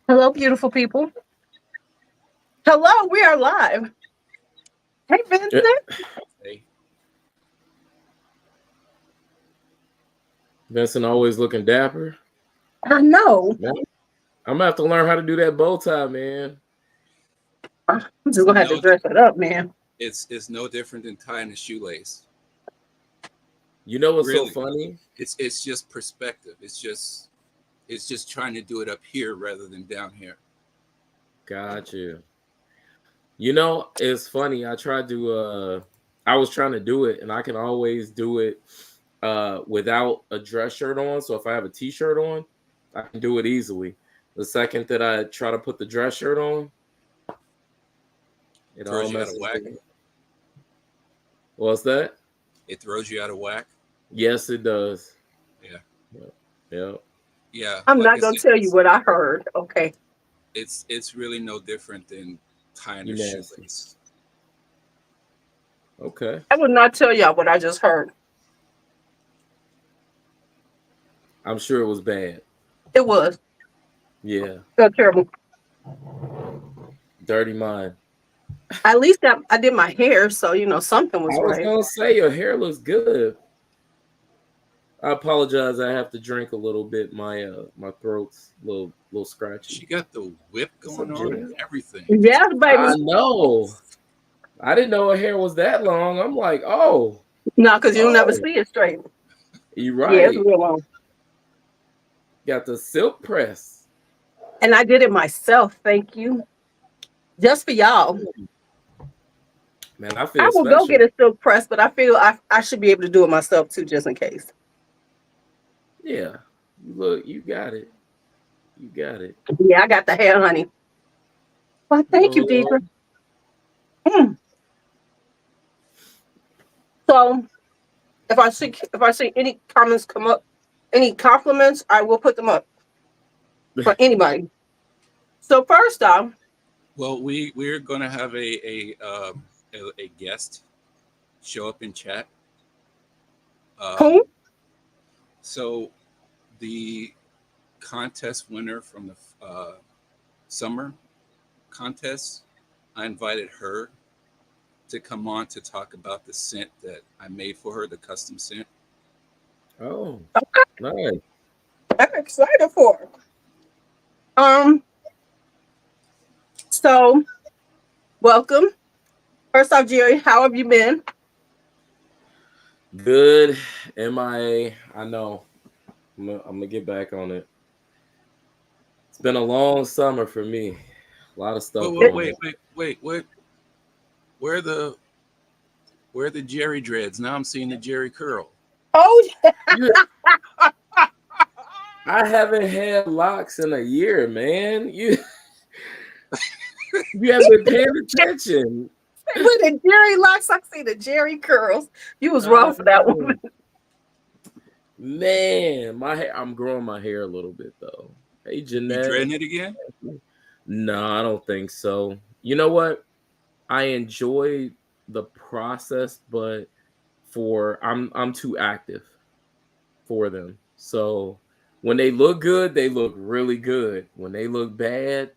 Hello, beautiful people. Hello, we are live. Hey, Yeah. Vincent. Hey, Vincent always looking dapper. I know. Man, I'm gonna have to learn how to do that bow tie, man. I'm just gonna have to no, dress it up, man. it's no different than tying a shoelace. You know what's so Really, funny? it's just perspective. It's just trying to do it up here rather than down here. Got you. You know, it's funny. I was trying to do it, and I can always do it without a dress shirt on. So if I have a t-shirt on, I can do it easily. The second that I try to put the dress shirt on, it all Throws you out of messes whack. up. What's that? It throws you out of whack. Yes, it does. Yeah, Yep. Yep. yeah. I'm Like not I gonna said, tell you what I heard. Okay. it's really no different than tying You a nasty. shoelace. Okay. I will not tell y'all what I just heard. I'm sure it was bad. It was Yeah. so terrible. Dirty mind. At least I did my hair, so something I was was right. gonna say your hair looks good. I apologize. I have to drink a little bit. My throat's a little scratchy. She got the whip What's up, going on and Jerry? everything. Just Yes, I baby. know. I didn't know her hair was that long. I'm like, No, because you'll never oh, see it straight. you Yeah, it's right. real long. Got the silk press. And I did it myself. Thank you. Just for y'all. Man, I I feel will go get special. a silk press, but I feel I should be able to do it myself too, just in case. Yeah. Look, you got it. You got it. Yeah, I got the hair, honey. Well, thank you, Oh, Deidre. Mm. So if I see any comments come up, any compliments, I will put them up for anybody. So first off, well, we're gonna have a guest show up in chat. who? Um, so the contest winner from the summer contest, I invited her to come on to talk about the scent that I made for her, the custom scent. oh, Okay, nice. I'm excited for her. Um, so welcome. First off, Jerry, how have you been? Good. MIA. I know. I'm gonna get back on it. It's been a long summer for me. A lot of Wait, stuff wait, going wait, wait, wait, wait. Where the where the Jerry dreads? Now I'm seeing the Jerry curl. Oh, on. I haven't had locks in a year, man. You haven't been paying attention. with the Jerry locks, I see the Jerry curls. You was I wrong for that one. know. Man, my hair, I'm growing my hair a little bit though. Hey You Jeanette. dreading it again? No, I don't think so. You know what? I enjoy the process, but I'm too active for them. So when they look good, they look really good. When they look bad,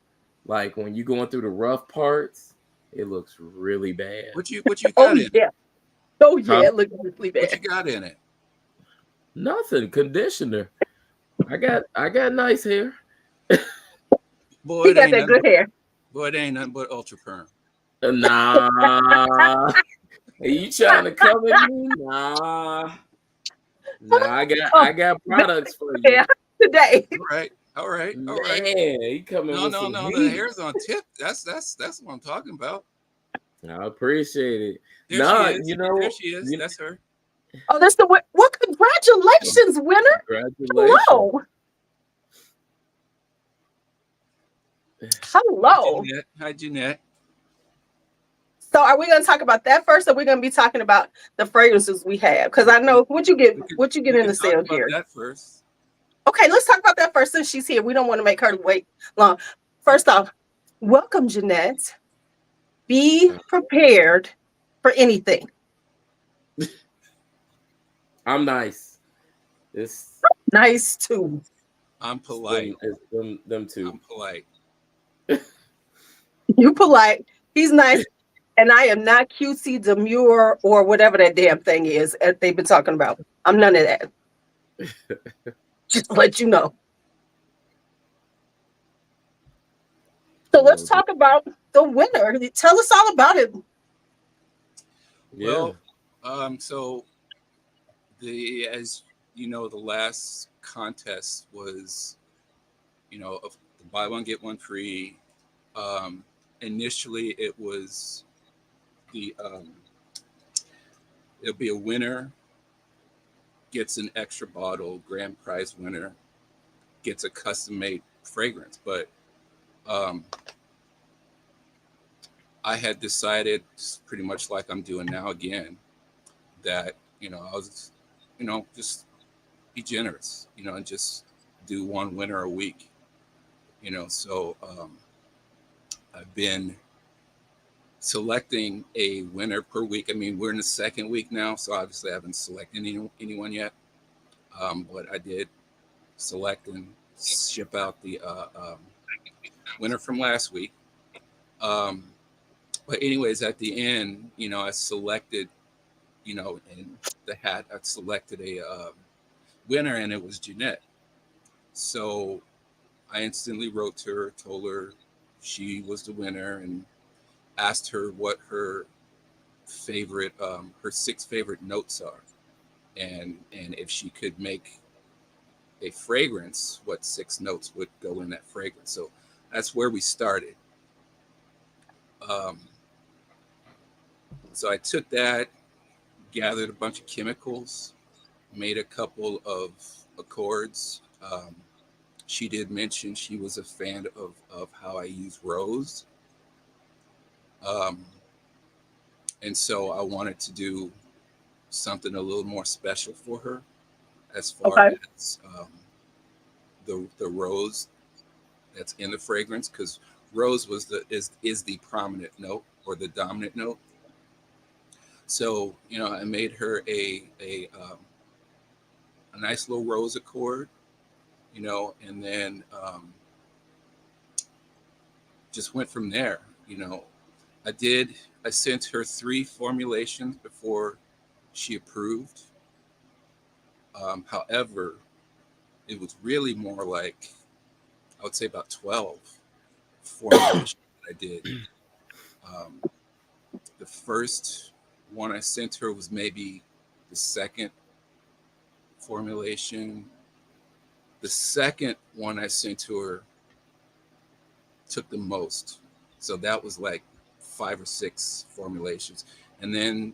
like when you're going through the rough parts, it looks really bad. What you Oh got in it? yeah. Oh Huh? yeah, it looks really What bad. you got in it? Nothing. Conditioner. I got nice hair. Boy, He it got ain't that nothing good but hair. boy, it ain't nothing but ultra perm. Nah. Are you trying to come at me? Nah. Nah, I got Oh, I got best products for hair you. today. All right, all right, all right. Man, he coming No, with no, some no. The heat. hair's on tip. That's what I'm talking about. I appreciate it. There she Nah, is. There she is. That's her. Oh, that's the well, congratulations, winner. congratulations. Hello. Hi, Hello. Jeanette. Hi, Jeanette. So are we gonna talk about that first, or we're gonna be talking about the fragrances we have? Because I know We could what you get we in could the talk sale, about Jerry. that first. Okay, let's talk about that first since she's here. We don't want to make her wait long. First off, welcome, Jeanette. Be prepared for anything. I'm nice. It's Nice too. I'm polite. Them two. I'm polite. You polite. He's nice. And I am not cutesy, demure, or whatever that damn thing is they've been talking about. I'm none of that. Just to let you know. So let's Well, talk about the winner. Tell us all about it. yeah. Well, so as you know, the last contest was, the buy one get one free. Initially, it was the it'll be a winner gets an extra bottle, grand prize winner gets a custom made fragrance. But I had decided, pretty much like I'm doing now again, that I was, just be generous, and just do one winner a week, So I've been selecting a winner per week. I mean, we're in the second week now, so obviously I haven't selected anyone yet. But I did select and ship out the winner from last week. But anyways, at the end, I selected, in the hat, I selected a winner, and it was Jeanette. So I instantly wrote to her, told her she was the winner, and asked her what her favorite, her 6 favorite notes are, and if she could make a fragrance, what 6 notes would go in that fragrance. So that's where we started. Um, so I took that, gathered a bunch of chemicals, made a couple of accords. She did mention she was a fan of how I use rose. And so I wanted to do something a little more special for her as far Okay. as the rose that's in the fragrance, because rose is the prominent note, or the dominant note. So I made her a nice little rose accord, and then just went from there. I sent her 3 formulations before she approved. However, it was really more like, I would say, about 12 formulations that I did. Um, the first one I sent her was maybe the second formulation. The second one I sent to her took the most. So that was like 5 or 6 formulations. And then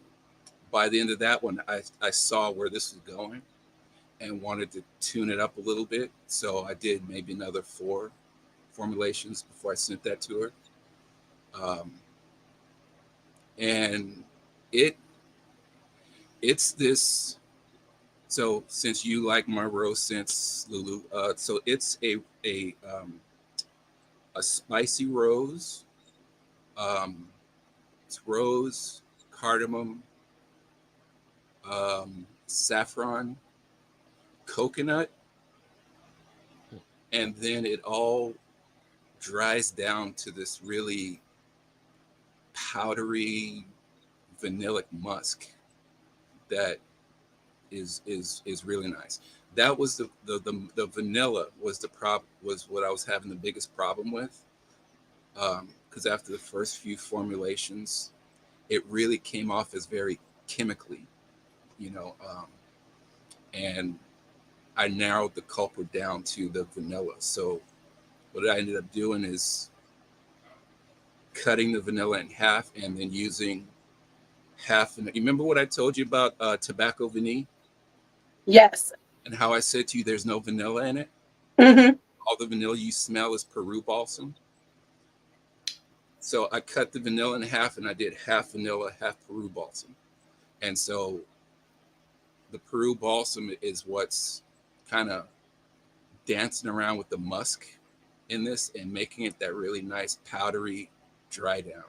by the end of that one, I saw where this was going and wanted to tune it up a little bit. So I did maybe another 4 formulations before I sent that to her. And it's this. So since you like my rose scents, Lulu, so it's a spicy rose. It's rose, cardamom, saffron, coconut, and then it all dries down to this really powdery vanillic musk that is really nice. That was the vanilla was what I was having the biggest problem with, because after the first few formulations, it really came off as very chemically, and I narrowed the culprit down to the vanilla. So what I ended up doing is cutting the vanilla in half and then using half. You remember what I told you about tobacco vanille? Yes. And how I said to you, there's no vanilla in it. Mm-hmm. All the vanilla you smell is Peru balsam. So I cut the vanilla in half, and I did half vanilla, half Peru balsam. And so the Peru balsam is what's kind of dancing around with the musk in this and making it that really nice powdery dry down.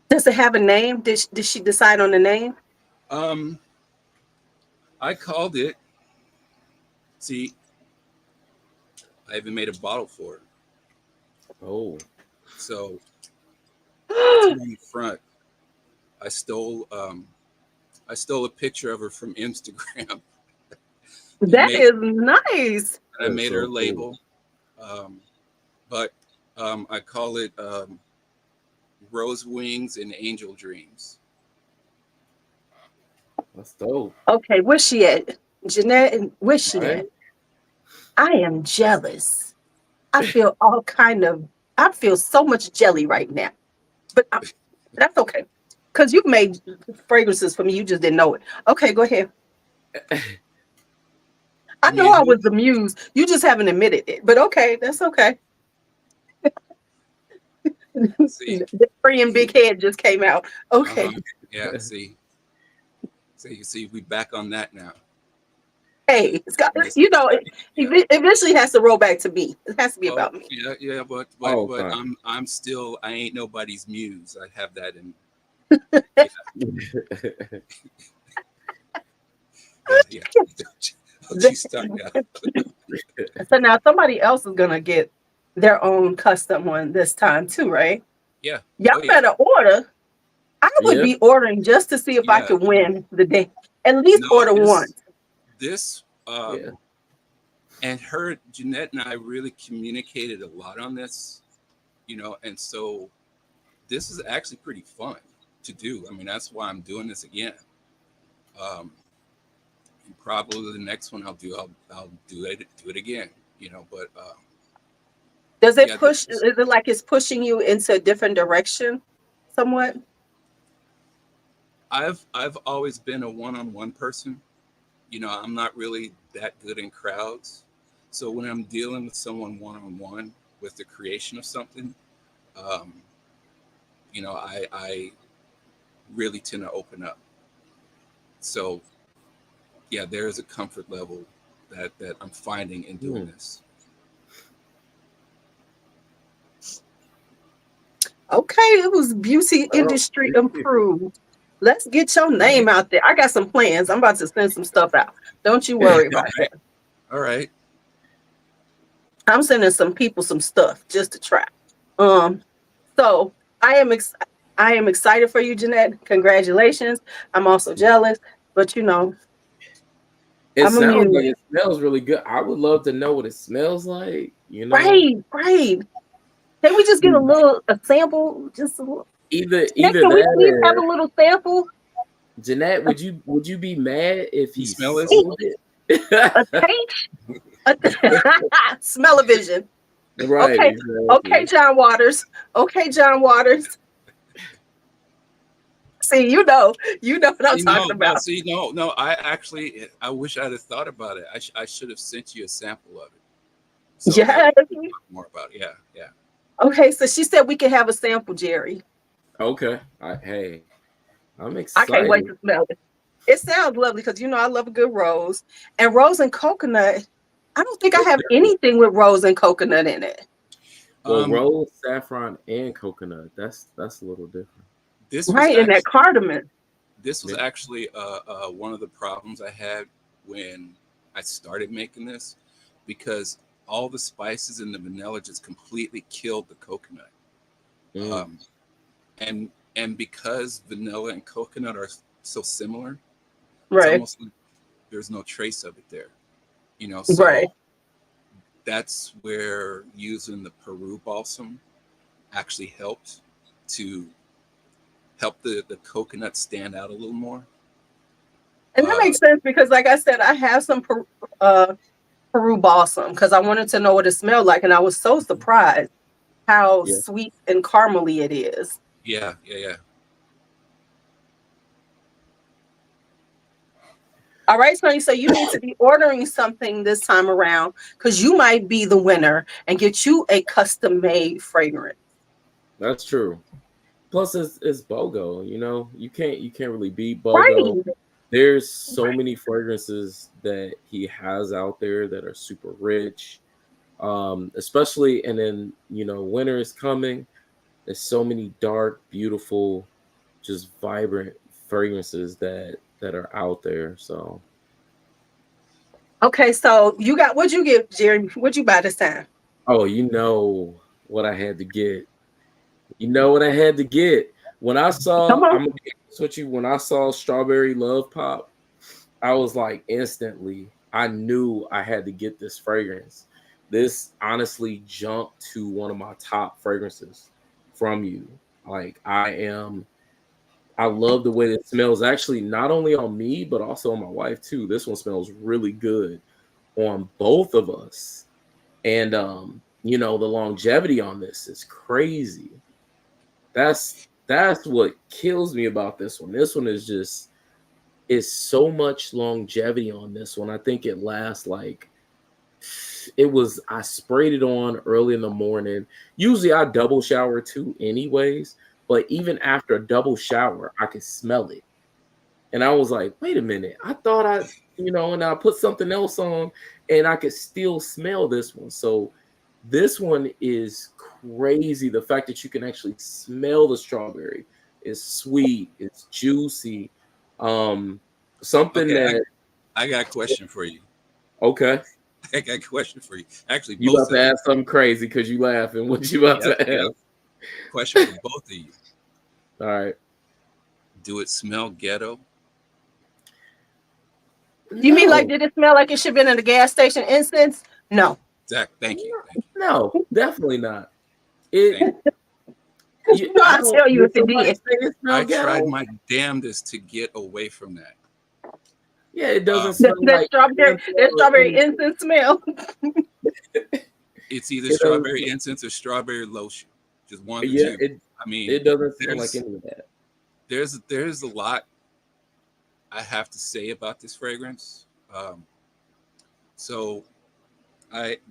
Does it have a name? Did she decide on the name? I called it See, I even made a bottle for her. Oh, So that's on the front. I stole a picture of her from Instagram. That made, is nice. I that's made so her a cool. label, but I call it Rose Wings and Angel Dreams. That's dope. Okay, where's she at? Jeanette, where's she Right? at? I am jealous. I feel I feel so much jelly right now. But that's okay. Because you've made fragrances for me. You just didn't know it. Okay, go ahead. I I know mean, I was the muse. You just haven't admitted it. But okay, that's okay. see, The Korean big head just came out. Okay. yeah, see, we back on that now. Hey, it's got, Yes, you know, it yeah. eventually has to roll back to me. It has to be Well, about me. yeah, Oh, but fine. I'm still I ain't nobody's muse. I have that in yeah. Don't you start now. So now somebody else is gonna get their own custom one this time too, right? Yeah. Y'all Oh yeah. better order. I would Yeah. be ordering just to see if I Yeah. could win the day. At least No, order once. this Yeah. and her Jeanette and I really communicated a lot on this, and so this is actually pretty fun to do. I mean, that's why I'm doing this again. Um, and probably the next one I'll do it again, but Does it yeah, push? Is it like it's pushing you into a different direction, somewhat? I've always been a one-on-one person. I'm not really that good in crowds. So when I'm dealing with someone one-on-one with the creation of something, um, I really tend to open up. So yeah, there is a comfort level that I'm finding in doing this. Okay, it was beauty Oh, industry thank you. improved. Let's get your name out there. I got some plans. I'm about to send some stuff out. Don't you worry All about right, that. all right. I'm sending some people some stuff just to try. Um, so I am excited for you, Jeanette. Congratulations. I'm also jealous, but It I'm sounds amused. like it smells really good. I would love to know what it smells like, Right, right. Can we just get a sample? Just a little. Jeanette, Either can we that please have a or little sample? Jeanette, would you be mad if You he smell this? sold it? A taste? A Smell-o-vision. Right, Okay, okay, exactly. John Waters. Okay, John Waters. See, you know what I'm See, talking no. about. See, no. I wish I'd have thought about it. I should have sent you a sample of it. So that Yes. we can talk more about it. Yeah, yeah. Okay, so she said we could have a sample, Jerry. Okay. Hey, I'm I can't wait excited. to smell it. It sounds lovely because I love a good rose. And rose and coconut, I don't think I have anything with rose and coconut in it. Well, Um, rose, saffron, and coconut. That's a little different. this was Right, and that actually cardamom. this was Yeah. actually one of the problems I had when I started making this, because all the spices and the vanilla just completely killed the coconut. Mm, Um, and because vanilla and coconut are so similar, it's Right, almost like there's no trace of it there. right. So that's where using the Peru balsam actually helped to help the coconut stand out a little more. And that Uh, makes sense because, like I said, I have some Peru balsam because I wanted to know what it smelled like. And I was so surprised how yeah. sweet and caramely it is. yeah. All right, Sonny. So you need to be ordering something this time around because you might be the winner and get you a custom made fragrance. That's true. Plus, it's BOGO. You can't really beat BOGO. Right. There's so many fragrances that he has out there that are super rich. Especially, and then winter is coming. There's so many dark, beautiful, just vibrant fragrances that are out there. So Okay, so you got what'd you get, Jerry? What'd you buy this time? Oh, you know what I had to get. You know what I had to get. When I Come saw, on. I'm gonna be honest with you, when I saw Strawberry Love Pop, I was like instantly, I knew I had to get this fragrance. This honestly jumped to one of my top fragrances from you. Like I love the way that it smells actually not only on me, but also on my wife too. This one smells really good on both of us. And the longevity on this is crazy. That's what kills me about this one. This one is so much longevity on this one. I think it lasts like I sprayed it on early in the morning. Usually I double shower too anyways, but even after a double shower, I could smell it. And I was like, wait a minute. I thought and I put something else on and I could still smell this one. So this one is crazy. The fact that you can actually smell the strawberry is sweet, it's juicy. Um, something Okay, that I got a question for you. okay. I got a question for you. Actually, You both about of to you. ask something crazy because you laughing. What you about Yep, to yep. ask? Question for both of you. All right. Do it smell ghetto? You mean like No, did it smell like it should have been in the gas station incense? No. Zach, thank you. Thank you. no, definitely not. It Thank you. I I'll don't tell you did if it somebody did. say it smell I tried ghetto? my damnedest to get away from that. Yeah, it doesn't Um, smell like That menthol or strawberry anything. incense smell. it's either It doesn't strawberry smell, incense or strawberry lotion. Just one of the yeah, two. I mean, it doesn't smell like there's any of that. there's a lot I have to say about this fragrance. So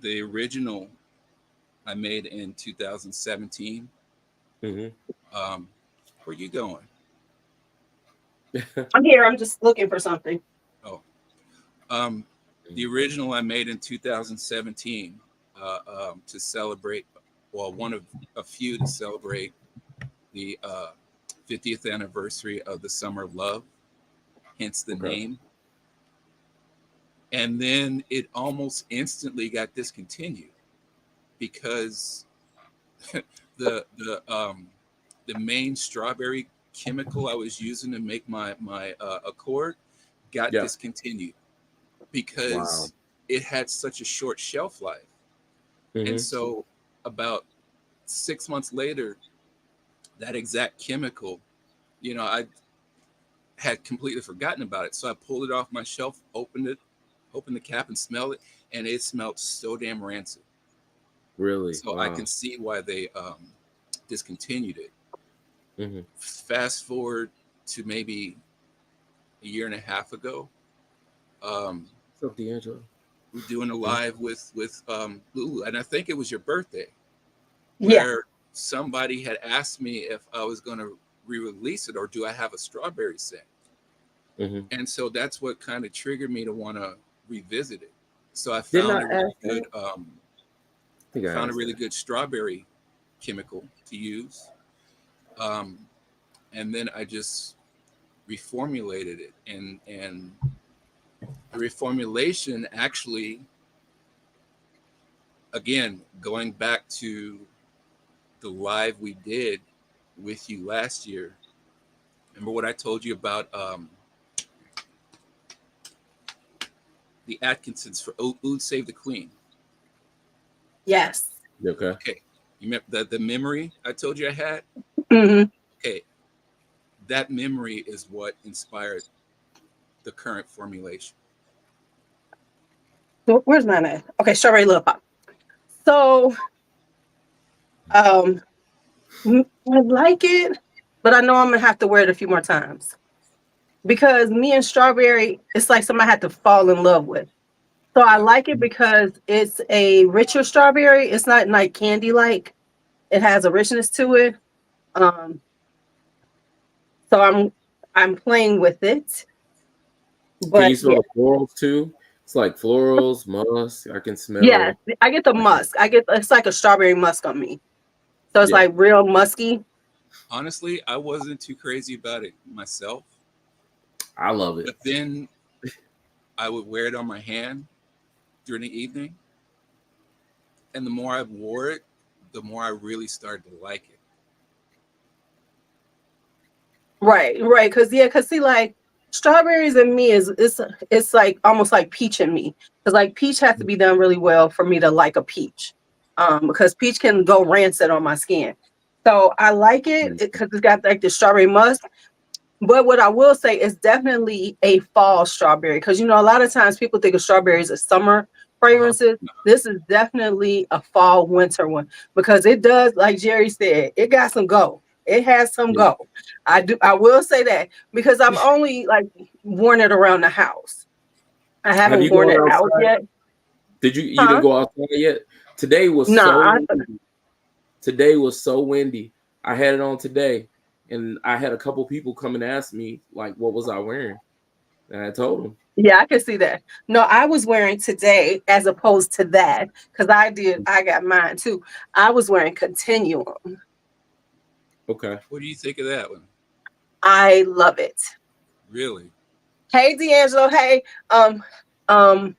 the original I made in 2017. Hmm. Um, where you going? I'm here. I'm just looking for something. Oh, um, the original I made in 2017 to celebrate, well, one of a few to celebrate the 50th anniversary of the Summer of Love, hence the Okay. name. And then it almost instantly got discontinued because the main strawberry chemical I was using to make my accord got Yeah. discontinued Wow. because it had such a short shelf life. And Hmm. so about 6 months later, that exact chemical, I had completely forgotten about it. So I pulled it off my shelf, opened the cap and smelled it, and it smelled so damn rancid. Really? So I can Wow. see why they discontinued it. Hmm. Fast forward to maybe a year and a half ago, um, What's up, D'Angelo? we're doing a Mhm. live with Lulu, and I think it was your birthday, Yeah. where somebody had asked me if I was going to re-release it or do I have a strawberry scent, Hmm. and so that's what kind of triggered me to want to revisit it. So I Didn't I found a ask really good that? I think I asked that. strawberry chemical to use, um, and then I just reformulated it, and the reformulation actually, again, going back to the live we did with you last year. Remember what I told you about the Atkinsons for Oud Save the Queen? Yes. Okay. Okay, you remember the memory I told you I had? Hmm. Okay, that memory is what inspired the current formulation. Where's mine at? Okay, strawberry love pop. So, um, I like it, but I know I'm gonna have to wear it a few more times because me and strawberry, it's like something I had to fall in love with. So I Yeah. like it because it's a richer strawberry. It's not like candy like. It has a richness to it. Um, so I'm playing with it. Can But you smell yeah, the florals too? It's like florals, musk. I can yes, smell. I get the I can. musk. It's like a strawberry musk on me. So it's Yeah. like real musky. Honestly, I wasn't too crazy about it myself, I love it. but then I would wear it on my hand, during the evening. And the more I wore it, the more I really started to like it. Right, right. Cause see, like strawberries and me is it's like almost like peach and me. Cause like peach has to be done really well for me to like a peach. Because peach can go rancid on my skin. So I like it because it's got like the strawberry musk. But what I will say is definitely a fall strawberry because you know a lot of times people think of strawberries as summer Uh-huh. fragrances. This is definitely a fall winter one because it does, like Jerry said, it got some go. It has some Yeah. go. I will say that because I've only like worn it around the house. I Have haven't you worn gone it out outside? yet. You didn't Huh? go outside yet? Today was No, so windy. Today was so windy. I had it on today, and I had a couple people come and ask me like, "What was I wearing?" And I told them. yeah, I can see that. No, I was wearing today as opposed to that because I got mine too. I was wearing Continuum. Okay. What do you think of that one? I love it. Really? Hey, D'Angelo. Hey, um, um.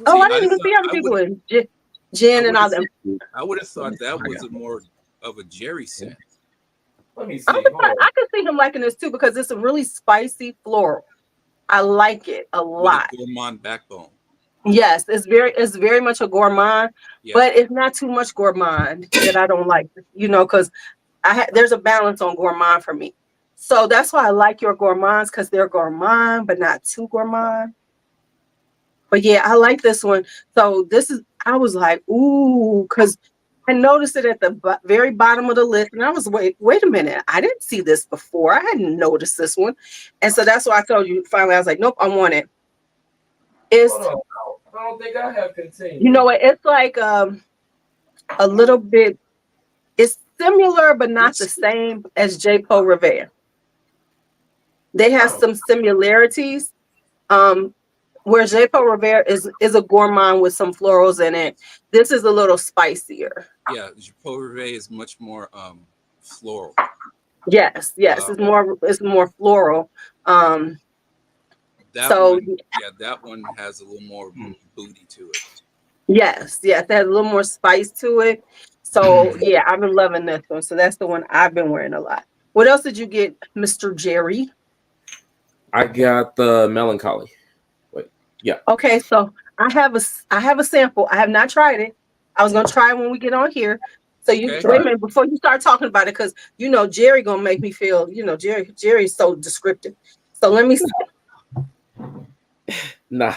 Oh, See, I didn't even see other people in I Jen and would have all them. I would have Let me thought see. that I was got a more of a Jerry scent Let me I'm see. Hold surprised. on. I can see him liking this too because it's a really spicy floral. I like it a with a lot. gourmand backbone. Yes, it's very much a gourmand, Yeah. but it's not too much gourmand that I don't like. You know, because there's a balance on gourmand for me. So that's why I like your gourmands because they're gourmand, but not too gourmand. But yeah, I like this one. So I was like, ooh, because I noticed it at the very bottom of the list. And I was, wait a minute. I didn't see this before. I hadn't noticed this one. And so that's why I told you finally, I was like, nope, I want it. It's, Hold on. I don't think I have you know continued. what? It's like a little bit, it's similar, but not the What's same as J. Paul Revere. They have Oh, some similarities. Um, where J. Paul Revere is a gourmand with some florals in it. This is a little spicier. yeah, Jean Rivet is much more floral. Yes, yes, Um, it's more floral. Um, that so one, yeah, that one has a little more booty to it. yes, yes, it has a little more spice to it. So yeah, I've been loving this one. So that's the one I've been wearing a lot. What else did you get, Mr. Jerry? I got the melancholy. Wait. Yeah. Okay, so I have a sample. I have not tried it. I was gonna try it when we get on here. So you Okay. wait Try a it. minute before you start talking about it, because you know Jerry gonna make me feel, Jerry's so descriptive. So let me Nah.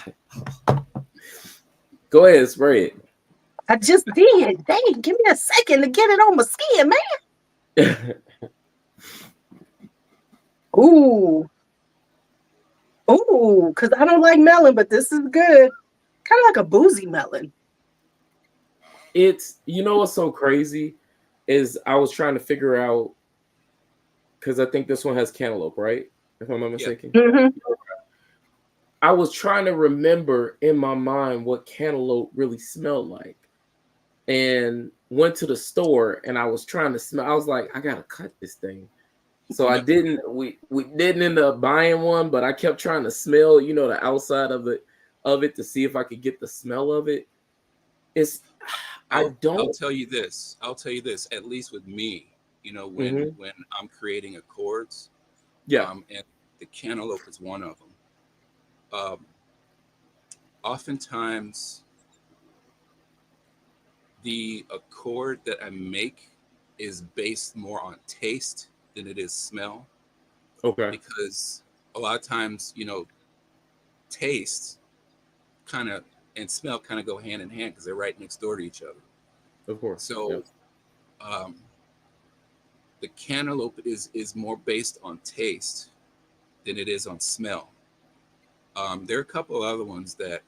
Go ahead, spray I just did. Dang, give me a second to get it on my skin, man. it. Ooh, ooh, because I don't like melon, but this is good. Kind of like a boozy melon. It's what's so crazy is I was trying to figure out because I think this one has cantaloupe, right? If I'm not Yeah. mistaken. Hmm. I was trying to remember in my mind what cantaloupe really smelled like. And went to the store and I was trying to smell. I was like, I gotta cut this thing. So I No, didn't. We didn't end up buying one, but I kept trying to smell, the outside of it to see if I could get the smell of it. It's I I'll don't. tell you this. I'll tell you this. At least with me, Mhm. when I'm creating accords, Yeah. and the cantaloupe is one of them. Um, Oftentimes, the accord that I make is based more on taste than it is smell, Okay. because a lot of times, taste kind of and smell kind of go hand in hand because they're right next door to each other. Of course. Yeah. So um, the cantaloupe is more based on taste than it is on smell. There are a couple of other ones that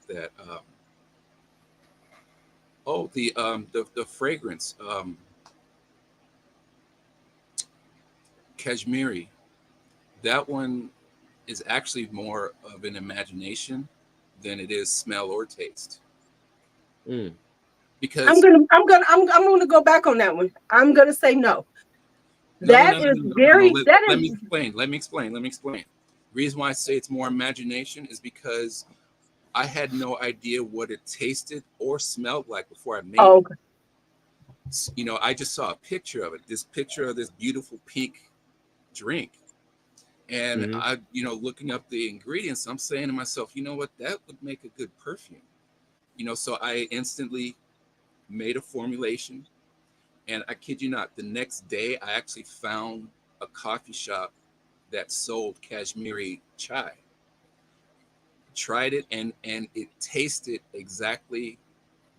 the fragrance, Kashmiri, that one is actually more of an imagination than it is smell or taste, Mm. because I'm gonna go back on that one. I'm gonna say no. no, no, That no, no, is no, no, no. very that Let me explain. The reason why I say it's more imagination is because I had no idea what it tasted or smelled like before I made Oh, it. okay. You know, I just saw a picture of it, this picture of this beautiful pink drink. And Hmm. I, you know, looking up the ingredients, I'm saying to myself, you know what, that would make a good perfume. You know, so I instantly made a formulation. And I kid you not, the next day I actually found a coffee shop that sold Kashmiri chai. Tried it, and it tasted exactly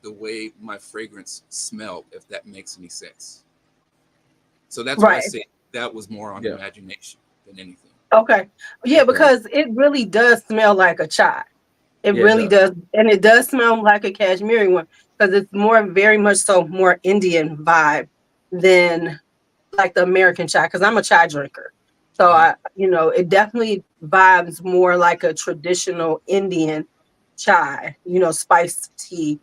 the way my fragrance smelled, if that makes any sense. So that's why I Right. say that was more on Yeah. imagination than anything. Okay. Yeah, Okay. because it really does smell like a chai. It Yeah, it really does. does, and it does smell like a Kashmiri one because it's more, very much so, more Indian vibe than like the American chai. Because I'm a chai drinker, so Uh-huh. it definitely vibes more like a traditional Indian chai, spiced tea,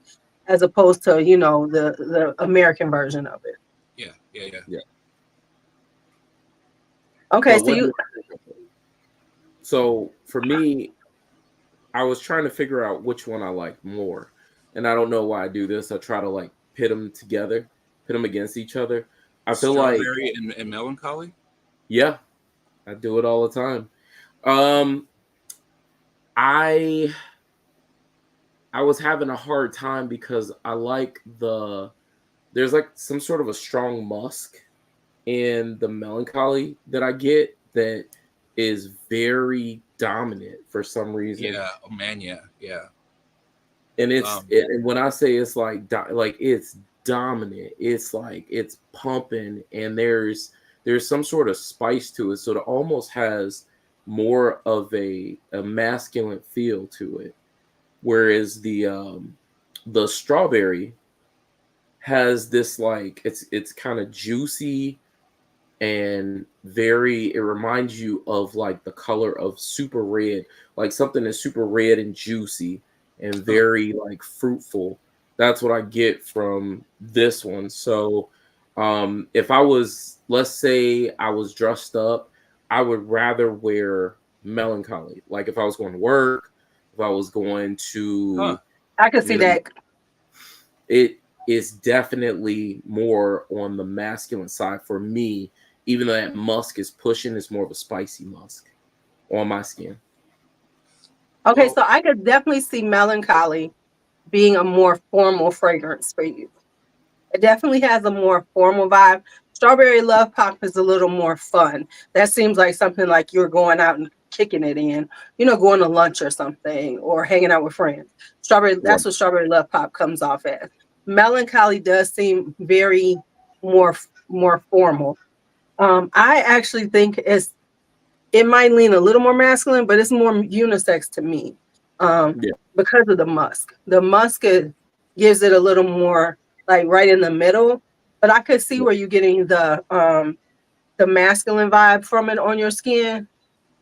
as opposed to the American version of it. Yeah, yeah, yeah. Yeah. Okay, But so what you, do you think of it? So for me, I was trying to figure out which one I like more. And I don't know why I do this. I try to like pit them together, pit them against each other. I feel like, Strawberry and melancholy. yeah, I do it all the time. Um, I I was having a hard time because I like there's like some sort of a strong musk in the melancholy that I get that is very dominant for some reason. Yeah, oh man, yeah, yeah. And Um, and when I say it's like like it's dominant, it's like it's pumping, and there's some sort of spice to it, so it almost has more of a masculine feel to it, whereas the strawberry has this like it's kind of juicy and very, it reminds you of like the color of super red, like something that's super red and juicy and huh. very like fruitful. That's what I get from this one. So if I was, let's say I was dressed up, I would rather wear melancholy. Like if I was going to work, if I was going Huh. to, I can see you know, that. it is definitely more on the masculine side for me, even though that musk is pushing, it's more of a spicy musk on my skin. Okay, Well, so I could definitely see melancholy being a more formal fragrance for you. It definitely has a more formal vibe. Strawberry Love Pop is a little more fun. That seems like something like you're going out and kicking it in, going to lunch or something, or hanging out with friends. Right. That's what Strawberry Love Pop comes off as. Melancholy does seem very more formal. I actually think it might lean a little more masculine, but it's more unisex to me, Yeah. because of the musk. The musk gives it a little more like right in the middle. But I could see Yeah. where you're getting the masculine vibe from it on your skin.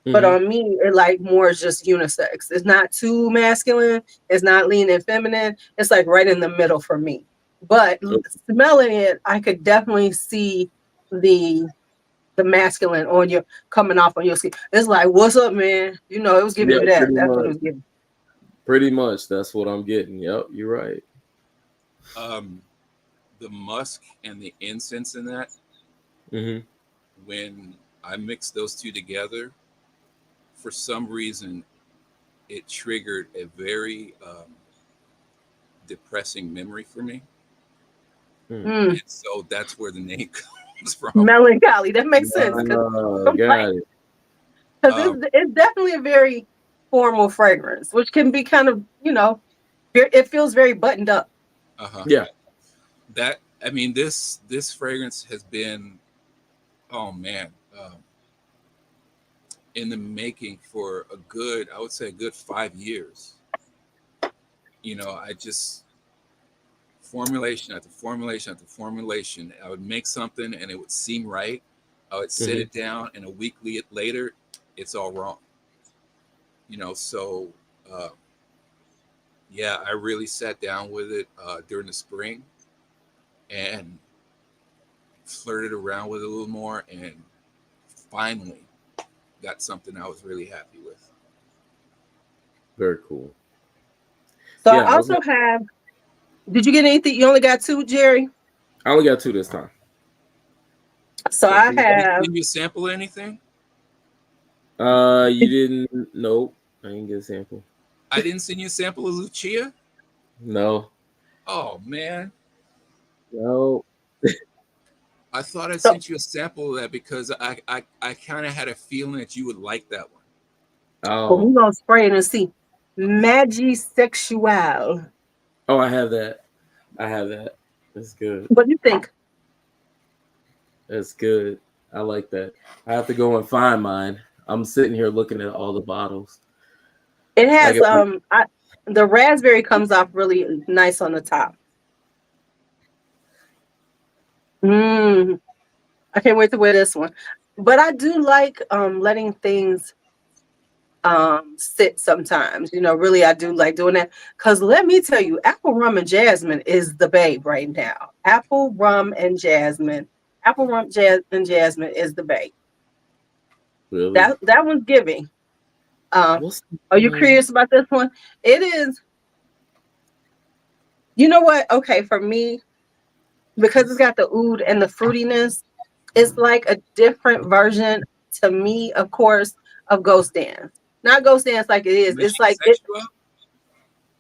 But Hmm. on me, it like more is just unisex. It's not too masculine. It's not leaning feminine. It's like right in the middle for me. But smelling it, I could definitely see the the masculine on your coming off on your skin. It's like, what's up, man? It was giving Yeah, you that. pretty That's what it much. was giving. Pretty much. That's what I'm getting. Yep, you're right. um, the musk and the incense in that, Hmm. when I mixed those two together, for some reason, it triggered a very depressing memory for me, Mm. Mm, and so that's where the name comes from. melancholy. That makes sense because Got it. Um, it's definitely a very formal fragrance, which can be kind of it feels very buttoned up. uh-huh. Yeah. That, I mean, this fragrance has been, oh man, in the making for a good, I would say, a good 5 years. You know, I just formulation after formulation after formulation. I would make something and it would seem right. I would sit Hmm. it down, and a week later, it's all wrong. You know, so uh, yeah, I really sat down with it during the spring and flirted around with it a little more, and finally got something I was really happy with. Very cool. So Yeah, I also have. Did you get anything? You only got two, Jerry. I only got 2 this time. So So I did have. you sample anything? You didn't. Nope. I didn't get a sample. I didn't send you a sample of Lucia. No. Oh man, No. I thought I So sent you a sample of that because I kind of had a feeling that you would like that one. well, Oh. we're gonna spray it and see. Magisexual. Oh, I have that. I have that. That's good. What do you think? That's good. I like that. I have to go and find mine. I'm sitting here looking at all the bottles. It Like has if I, the raspberry comes off really nice on the top. Mm, I can't wait to wear this one. But I do like letting things sit sometimes. You know, really I do like doing that. Cause let me tell you, apple rum and jasmine is the babe right now. Apple rum and jasmine. Apple rum and jasmine is the babe. really? That one's giving. Um, What's are you curious about this one? It is, you know what? Okay, for me, because it's got the oud and the fruitiness, it's like a different version to me, of course, of Ghost Dance. Not Ghost Dance like it is. It's Michigan like it Sexual?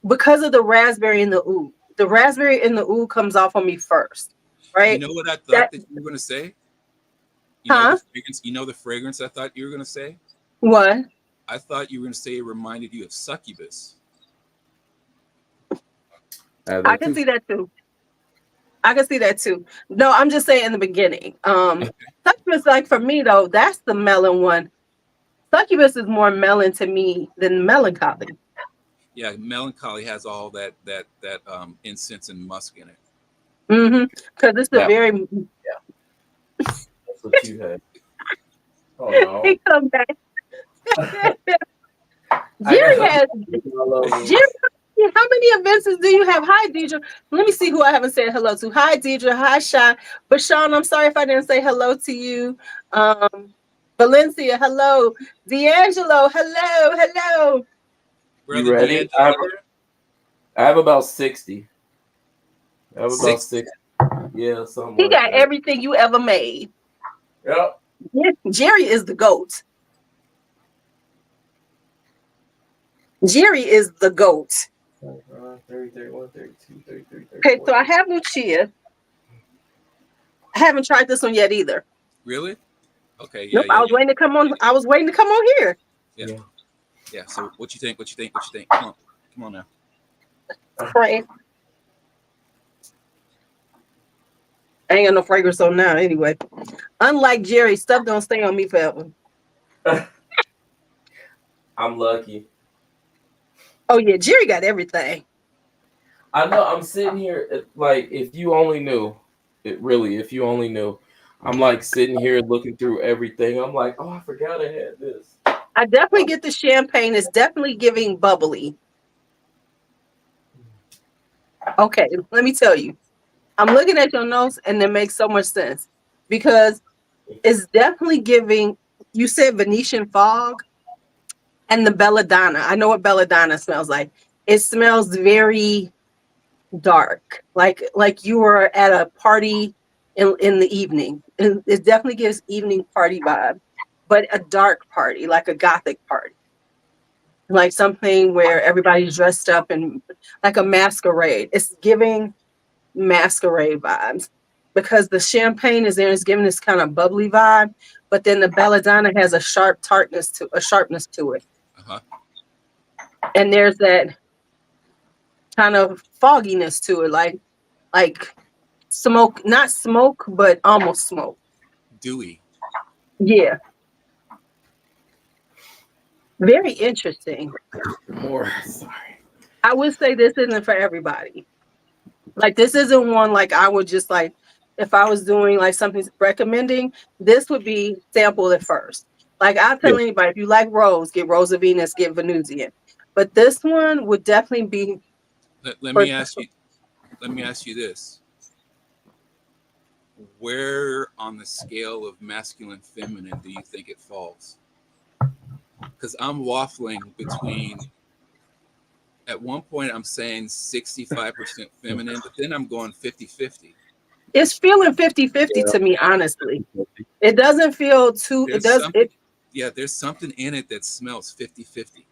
because of the raspberry and the oud. The raspberry and the oud comes off on me first, You right? know what I thought That that you were gonna say? You know the huh? fragrance. You know the fragrance I thought you were gonna say. What? I thought you were gonna say it reminded you of succubus. I have I that can too. see that too. I can see that too. No, I'm just saying in the beginning. Succubus, like for me though, that's the melon one. Succubus is more melon to me than melancholy. Yeah, melancholy has all that incense and musk in it. Because it's a That very that's what you had. Oh no. he come back. I Jerry got has follow. Jerry. How many events do you have? Hi, Deidre. Let me see who I haven't said hello to. Hi, Deidre. Hi, Sean. But Sean, I'm sorry if I didn't say hello to you. Valencia, hello. D'Angelo, hello, hello. You Brother ready? D'Angelo. I have about 60. I have about 60. 60. Yeah, something He like got that. everything you ever made. Yep. Jerry is the GOAT. Jerry is the GOAT. 30, 31, 32, 33, Okay, 34. so I have Lucia. I haven't tried this one yet either. Really? Okay. Yeah. Nope, Yeah. I was Yeah. waiting to come on. I was waiting to come on here. Yeah. Yeah. Yeah. So what you think? What you think? What you think? Come on. Come on now. Pray. I ain't got no fragrance on now anyway. Unlike Jerry, stuff don't stay on me forever. I'm lucky. Oh yeah, Jerry got everything. I know I'm sitting here like if you only knew. It really, if you only knew. I'm like sitting here looking through everything. I'm like, oh, I forgot I had this. I definitely get the champagne. It's definitely giving bubbly. Okay, let me tell you. I'm looking at your notes and it makes so much sense because it's definitely giving. You said Venetian fog and the belladonna. I know what belladonna smells like. It smells very dark, like you were at a party in the evening. It definitely gives evening party vibe, but a dark party, like a gothic party, like something where everybody's dressed up and like a masquerade. It's giving masquerade vibes because the champagne is there. It's giving this kind of bubbly vibe, but then the belladonna has a sharpness to it, Uh huh. and there's that kind of fogginess to it, like smoke, not smoke, but almost smoke. Dewey. Yeah, very interesting. More. Sorry. I would say this isn't for everybody. Like this isn't one like I would just like if I was doing like something recommending, this would be sample at first. Like I Yeah. tell anybody, if you like Rose, get Rose of Venus, get Venusian. But this one would definitely be Let for me ask you. Let me ask you this: where on the scale of masculine feminine do you think it falls? Because I'm waffling between At one point, I'm saying 65% feminine, but then I'm going 50-50. It's feeling 50-50 to me, honestly. It doesn't feel too, it There's does, something, it, yeah, there's something in it that smells 50-50.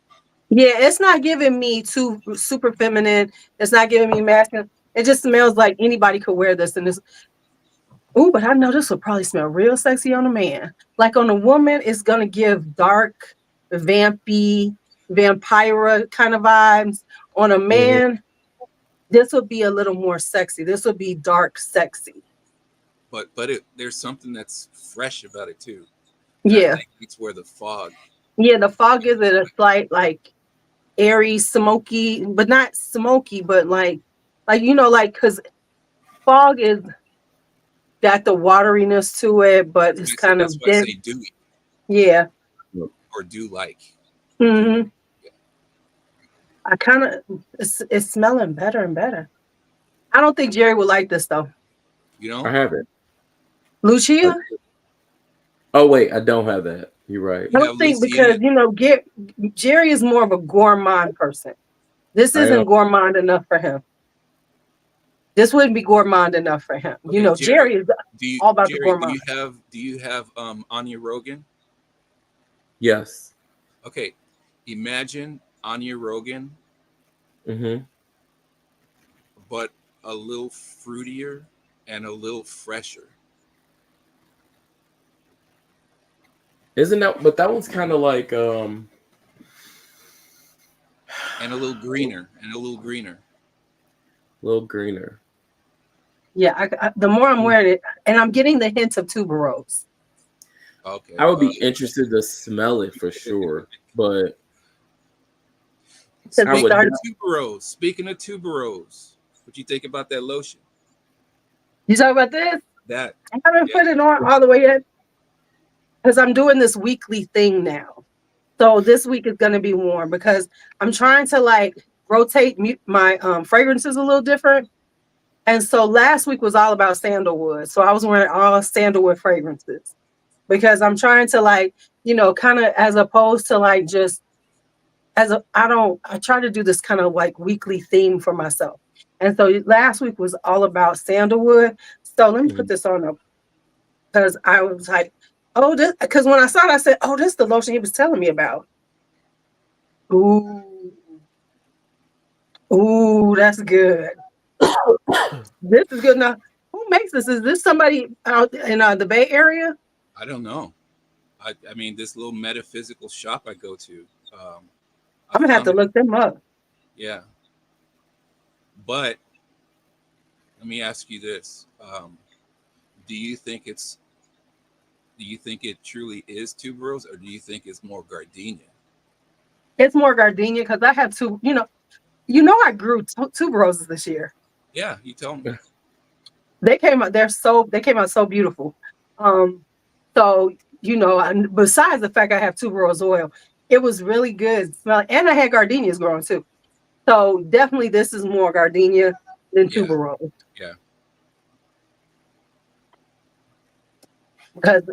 yeah, it's not giving me too super feminine. It's not giving me masculine. It just smells like anybody could wear this. And this, oh, but I know this would probably smell real sexy on a man. Like on a woman, it's going to give dark, vampy, vampira kind of vibes. On a man, this would be a little more sexy. This would be dark, sexy. But there's something that's fresh about it too. And I Yeah. think it's where the fog. Yeah, the fog gives it a slight like airy, smoky, but not smoky, but like you know, like because fog is got the wateriness to it, but it's kind That's of why I dense. say dewy Yeah. or do like. Hmm. I kind of it's smelling better and better. I don't think Jerry would like this though. You I know, have it. Lucia? Oh wait, I don't have that. You're right. I you don't have think because Luciana. you know Jerry is more of a gourmand person. This I isn't gourmand enough for him. This wouldn't be gourmand enough for him. You Okay, know, Jerry is all about the Jerry, gourmand. do you have Anya Rogan? yes. Okay, imagine Anya Rogan, Mm-hmm. but a little fruitier and a little fresher. Isn't that? But that one's kind of like And a little greener and a little greener. a little greener. Yeah, the more I'm wearing it, and I'm getting the hint of tuberose. Okay. I would be interested to smell it for sure, but I would. Tuberose. Speaking of tuberose, what you think about that lotion? You talk about this? That I haven't put it on all the way yet because I'm doing this weekly thing now. So this week is going to be warm because I'm trying to like rotate my fragrances a little different. And so last week was all about sandalwood. So I was wearing all sandalwood fragrances because I'm trying to like, you know, kind of as opposed to like just I try to do this kind of like weekly theme for myself. And so last week was all about sandalwood. So let me put this on up because I was like, oh, this because when I saw it, I said, oh, this is the lotion he was telling me about. Ooh. Ooh, that's good. This is good enough. Who makes this? Is this somebody out in the Bay Area? I don't know. I mean, this little metaphysical shop I go to. I'm gonna have to look them up. Yeah. But let me ask you this: Do you think it truly is tuberose, or do you think it's more gardenia? It's more gardenia because I have two. I grew tuberoses this year. Yeah, you told me. They came out. They came out so beautiful. So and besides the fact I have tuberose oil, it was really good smelling, and I had gardenias growing too. So definitely, this is more gardenia than tuberose. Yeah. Because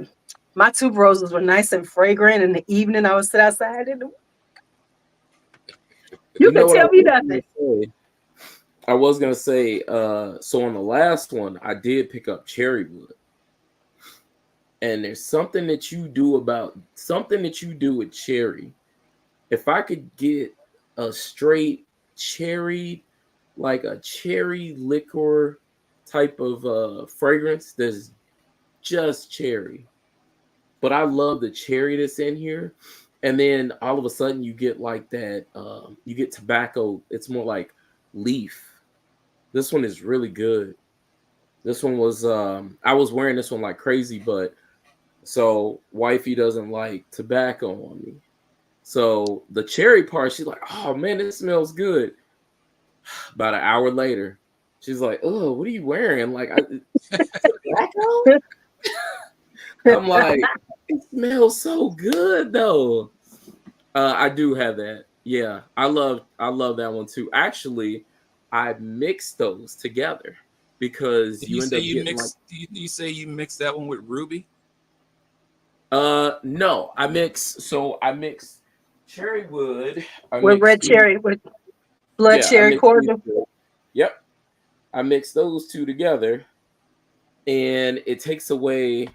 my tuberoses were nice and fragrant. In the evening, I would sit outside and you can tell me nothing. I was gonna say, so on the last one, I did pick up cherry wood. And there's something that you do with cherry. If I could get a straight cherry, like a cherry liquor type of fragrance that's just cherry. But I love the cherry that's in here. And then all of a sudden you get like that, you get tobacco. It's more like leaf. This one is really good. This one was, I was wearing this one like crazy, but so wifey doesn't like tobacco on me. So the cherry part, she's like, oh man, it smells good. About an hour later, she's like, oh, what are you wearing? Like, tobacco? I'm like, it smells so good though. I do have that. Yeah, I love that one too. Actually, I mix those together because Did you you end say up you getting mix? You say you mixed that one with Ruby? No, I mix cherry wood. With red cherry, with Blood Yeah, I cherry mixed these cordial. two. Yep, I mixed those two together, and it takes away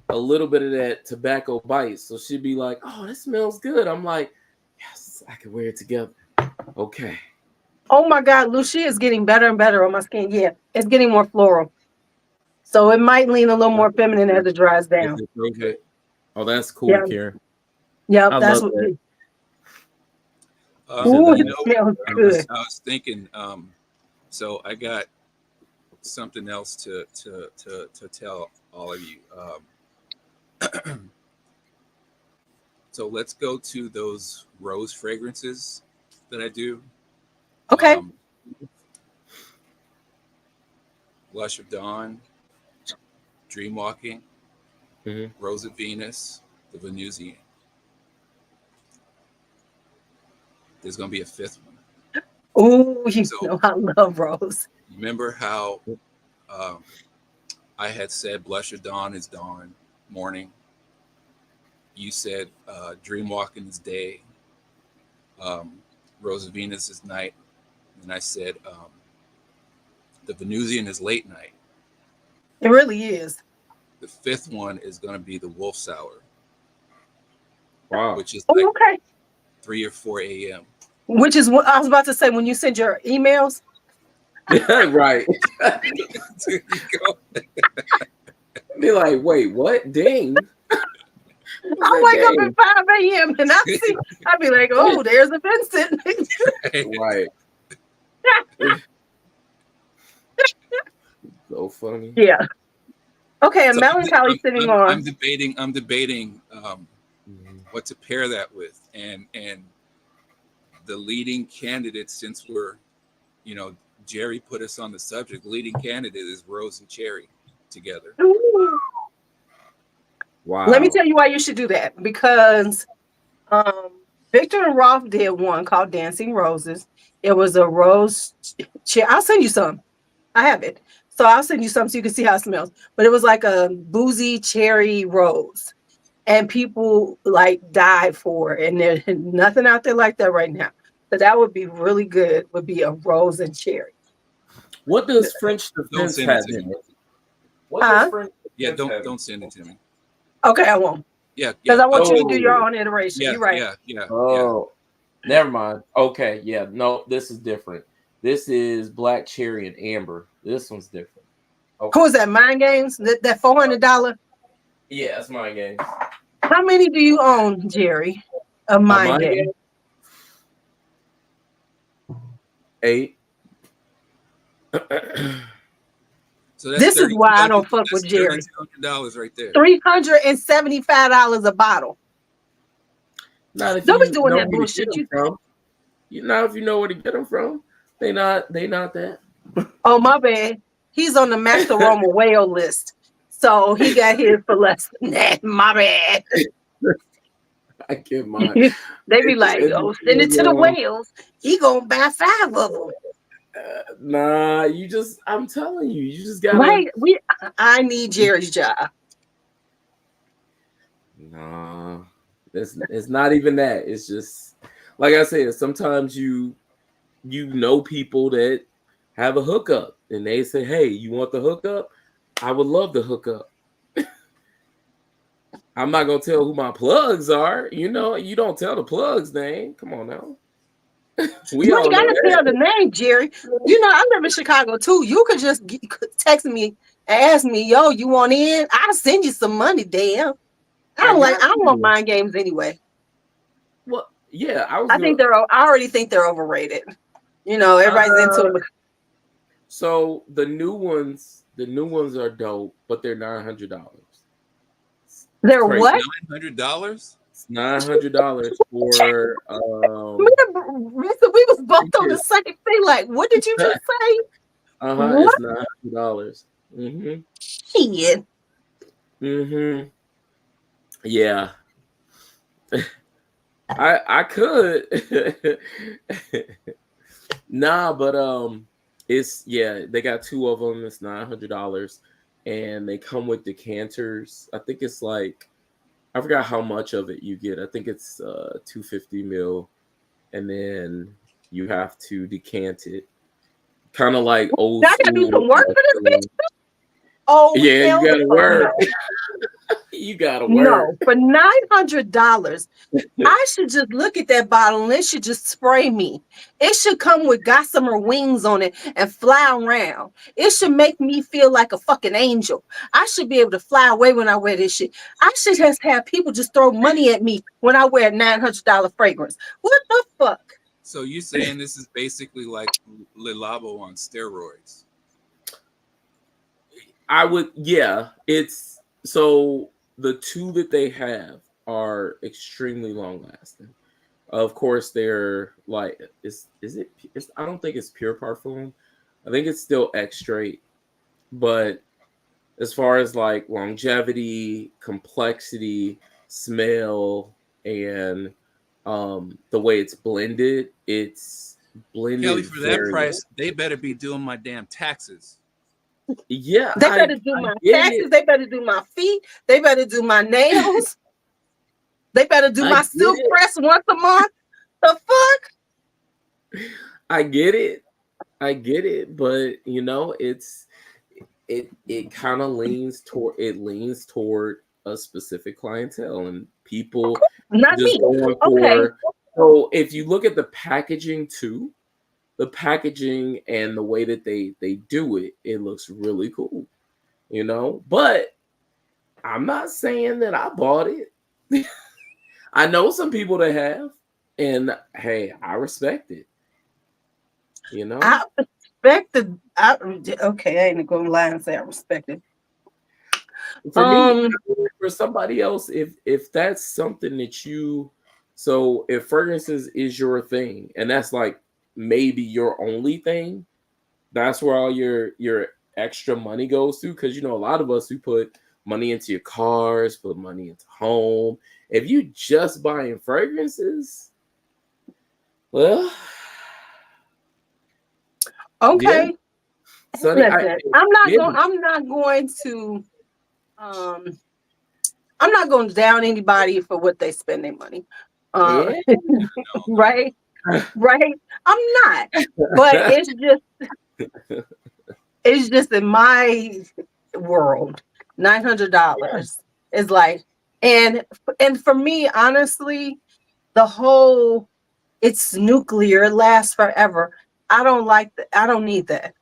a little bit of that tobacco bite. So she'd be like, "Oh, that smells good." I'm like, "Yes, I can wear it together." Okay. Oh my God, Lucia is getting better and better on my skin. Yeah, it's getting more floral. So it might lean a little more feminine as it dries Is down. it Okay. favorite? Oh, that's cool, Yeah. Karen. Yep. I That's love what. that. You said Ooh, that. it smells good. I was thinking. So I got something else to tell all of you. So let's go to those rose fragrances that I do. Okay. Um, Blush of Dawn, Dream Walking, Mhm. Rose of Venus, the Venusian. There's going to be a fifth one. Ooh, you So know I love rose. remember how um, I had said Blush of Dawn is dawn, morning. You said Dream Walking is day. Um, Rose of Venus is night. And I said the Venusian is late night. It really is. The fifth one is going to be the Wolf Sour, Wow. which is Oh, like okay. 3 or 4 a.m. Which is what I was about to say when you send your emails. Right. There you go. Be like, wait, what? Ding. What's I that wake up dang? at 5 a.m. and I'd be like, oh, there's a Vincent. Right. So funny. Yeah. Okay, and So melancholy sitting on. I'm debating Mhm. what to pair that with, and the leading candidate, since we're, you know, Jerry put us on the subject. Leading candidate is Rose and Cherry together. Ooh. Let me Wow. tell you why you should do that. Because um, Victor and Rolf did one called Dancing Roses. It was a rose. I'll send you some. I have it. So I'll send you some so you can see how it smells. But it was like a boozy cherry rose. And people like died for it. And there's nothing out there like that right now. So that would be really good, would be a rose and cherry. What does French Don't defense send it have to me. in it? What does Huh? French Yeah, defense have in don't send it to me. Okay, I won't. Yeah, Because yeah, I want you to do your Oh, own iteration. yeah, You're right. yeah, yeah, yeah. oh, never mind. Okay, yeah, no, this is different. This is black cherry and amber. This one's different. Who Okay. is that? Mind Games? That $400? Yeah, that's my game. How many do you own, Jerry? Of My Mind game, Game? 8. So that's This is thirty. why I don't fuck That's with Jerry. $3,200 right there. $375 a bottle. Not if Don't be you doing know that where to get bullshit. them from. You know if you know where to get them from. They not that. Oh, my bad. He's on the Max Aroma whale list. So he got his for less than that. My bad. I get mine. They be like, It oh, send it depends to the on whales. He gonna buy 5 of them. nah, I'm telling you, you just gotta Right? I need Jerry's job. nah. It's not even that. It's just like I said, sometimes you know people that have a hookup and they say, hey, you want the hookup? I would love the hookup. I'm not gonna tell who my plugs are. You know, you don't tell the plugs name. Come on now. We You ain't all know gotta tell that. the name, Jerry. You know, I live in Chicago too. You could just text me and ask me, yo, you want in? I'll send you some money, damn. I got I don't want you. mind games anyway. Well, yeah, I was I gonna think I already think they're overrated. You know, everybody's into uh them. so the new ones are dope, but they're $900. It's They're crazy. what? $900. It's $900 for Me and Risa, we was both on the same thing. Like, what did you just say? uh-huh, What? it's $900. Mm-hmm. Shit. Mm-hmm. Yeah. I could. Nah, but it's yeah, they got two of them. It's $900, and they come with decanters. I think it's like I forgot how much of it you get. I think it's 250 mil, and then You have to decant it, kind of like old I gotta do school. some work for this bitch. Oh, Yeah, hell you gotta no. work. You gotta work. No, for $900, I should just look at that bottle and it should just spray me. It should come with gossamer wings on it and fly around. It should make me feel like a fucking angel. I should be able to fly away when I wear this shit. I should just have people just throw money at me when I wear a $900 fragrance. What the fuck? So you saying this is basically like Le Labo on steroids? I would, yeah. It's so the two that they have are extremely long lasting. Of course, they're like, is it? I don't think it's pure parfum. I think it's still X straight. But as far as like longevity, complexity, smell, and the way it's blended Kelly, for that very price, they better be doing my damn taxes. yeah. They better do my get taxes. it. They better do my feet. They better do my nails. They better do I my get silk it. press once a month. The fuck? I get it. I get it, but you know, it kind of leans toward a specific clientele and people Not just me. going Okay. for. So if you look at the packaging too, the packaging and the way that they do it, it looks really cool, you know. But I'm not saying that I bought it. I know some people that have, and hey, I respect it. You know, I respect the. Okay, I ain't gonna lie and say I respect it. for me, for somebody else, if that's something that you, so if fragrances is your thing, and that's like maybe your only thing, that's where all your extra money goes to. Because you know, a lot of us who put money into your cars, put money into home. If you just buying fragrances, well, yeah, Okay. Sonny, Listen, I'm not going to. Um, I'm not going to down anybody for what they spend their money. yeah. Right, right. I'm not, but it's just in my world, $900 is like, and for me, honestly, the whole it's nuclear, it lasts forever. I don't like that. I don't need that.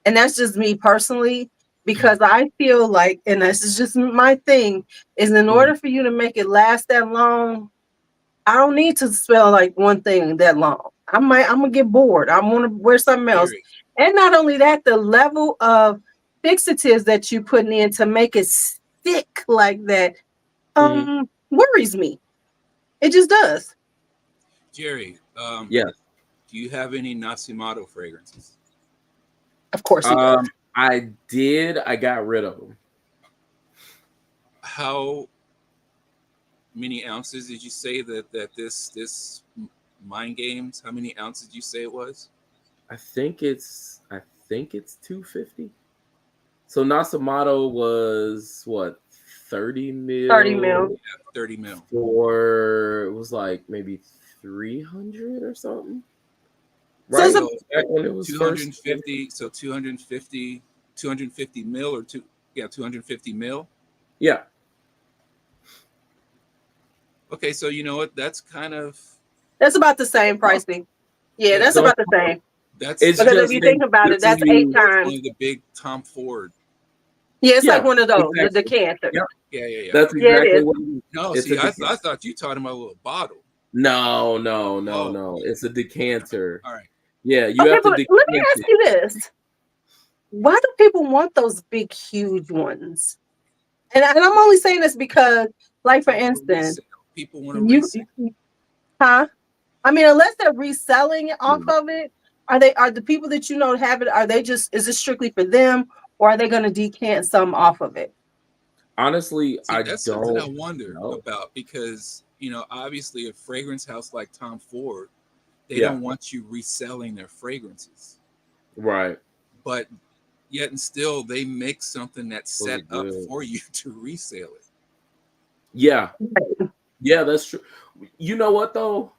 And that's just me personally, because I feel like, and this is just my thing, is in order for you to make it last that long, I don't need to smell like one thing that long. I'm gonna get bored. I want to wear something else. Jerry, And not only that, the level of fixatives that you're putting in to make it stick like that worries me. It just does. Jerry, Yes. do you have any Nasimato fragrances? Of course he does. I did. I got rid of them. How many ounces did you say that this mind games? How many ounces did you say it was? I think it's 250. So Nasamato was what 30 30 mil. mil 30 mil. for it was like maybe 300 or something. So Right? it's So Back when it was 250. So 250 mil or 250 mil. Yeah. Okay, so you know what? That's about the same pricing. Yeah, that's So about the same. that's it's Because that's if just you been think about it, that's giving 8 you times. one of the big Tom Ford. Yeah, it's like Yeah, one of those, the exactly. decanter. Yep. Yeah. That's Yeah, it exactly is. what it is. No, It's see, a I decanter. thought you talking about a little bottle. No. Oh. It's a decanter. All right. Yeah, you Okay, have to but decant let me ask it. you this. Why do people want those big, huge ones? And I'm only saying this because, like, for instance, People want to you, resell. huh? I mean, unless they're reselling it off of it, are the people that you know have it, is it strictly for them, or are they going to decant some off of it? Honestly, See, I that's something I don't wonder know. about because, obviously a fragrance house like Tom Ford, they Yeah. don't want you reselling their fragrances. Right. But yet and still they make something that's Those are set up good. for you to resell it. Yeah. Yeah, that's true. You know what though?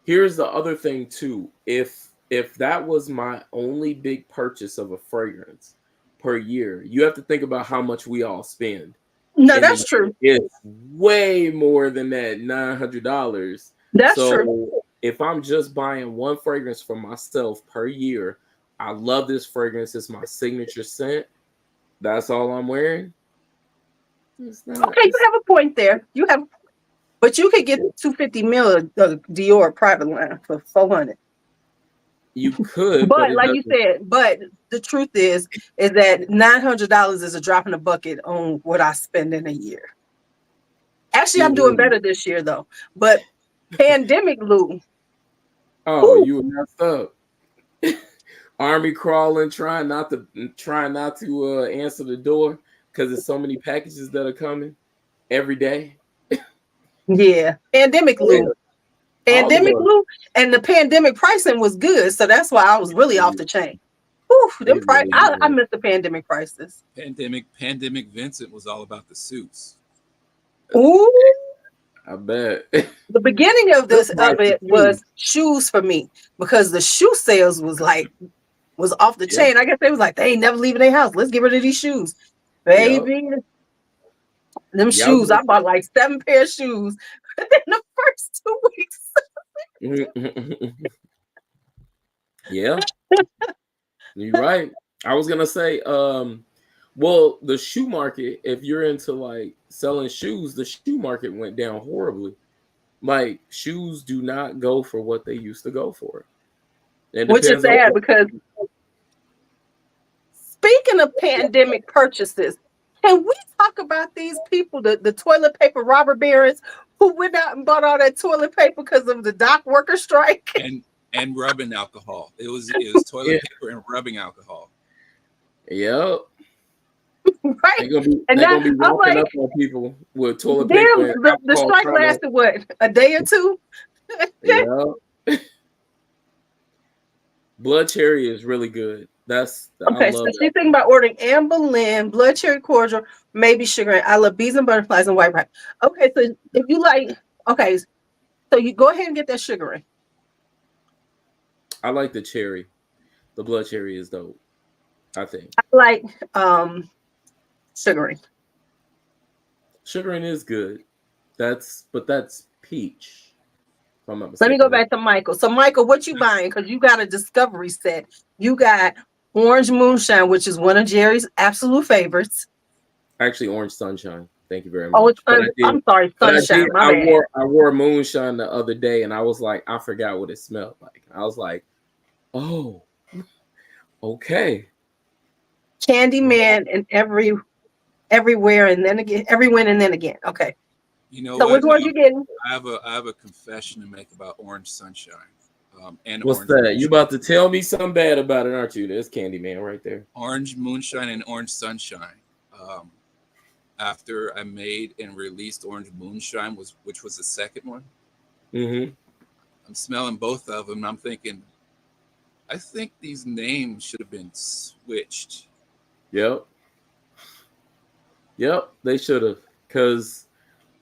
Here's the other thing too. If that was my only big purchase of a fragrance per year, you have to think about how much we all spend. No, In the that's true. year. It's way more than that $900. That's So true. if I'm just buying one fragrance for myself per year, I love this fragrance. It's my signature scent. That's all I'm wearing. It's not. Okay, you have a point there. You have, but you could get 250 mil of Dior private line for 400. You could, but But it like you doesn't. said, but the truth is that $900 is a drop in the bucket on what I spend in a year. Actually, I'm doing Ooh. better this year though. But pandemic Lou, Oh, whew, you were messed up. Army crawling, trying not to answer the door because there's so many packages that are coming every day. yeah, pandemic Yeah, Lou, all of pandemic us. Lou, and the pandemic pricing was good, so that's why I was really off the chain. Whew, them It price, really I is. miss the pandemic prices. Pandemic Vincent was all about the suits. Ooh, I bet. the beginning of Good this of prices it too. was shoes for me because the shoe sales was off the Yeah. chain. I guess they was like, they ain't never leaving their house. Let's get rid of these shoes. Yep. Baby, them Yeah. I shoes. I bought like 7 pair of shoes in the first 2 weeks. Yeah. You're right. I was gonna say, well, the shoe market, if you're into like selling shoes, the shoe market went down horribly. Like shoes do not go for what they used to go for. It Which is depends on sad what. because speaking of pandemic purchases, can we talk about these people, the toilet paper robber barons who went out and bought all that toilet paper because of the dock worker strike? And rubbing alcohol. It was Yeah. toilet paper and rubbing alcohol. Yep. Right? And They're now gonna be I'm walking like, up on people with toilet damn, paper and the alcohol strike trying to. lasted what, a day or two? Yeah. Blood cherry is really good. I Okay, so love she's thinking about ordering Amber Lynn, blood cherry cordial, maybe sugar. And I love bees and butterflies and white rice. Okay, so if you like, okay, so you go ahead and get that sugaring. I like the cherry. The blood cherry is dope, I think. I like sugaring. Sugaring is good. That's peach, if I'm not Let me go mistaken. back to Michael. So Michael, what you buying? Because you got a discovery set. You got orange moonshine, which is one of Jerry's absolute favorites. Actually, orange sunshine. Thank you very Oh, it's much. But I did I'm sorry, but I sunshine. did My bad. I wore moonshine the other day and I was like, I forgot what it smelled like. I was like, oh, okay. Candyman and everywhere and then again, everywhere and then again. Okay. You know So what? which ones you getting? I have a confession to make about Orange Sunshine, and What's Orange that? Moonshine. You about to tell me something bad about it, aren't you? There's Candyman right there. Orange Moonshine and Orange Sunshine. After I made and released Orange Moonshine, which was the second one, Mm-hmm. I'm smelling both of them. And I'm thinking, I think these names should have been switched. Yep. Yep. They should have. Because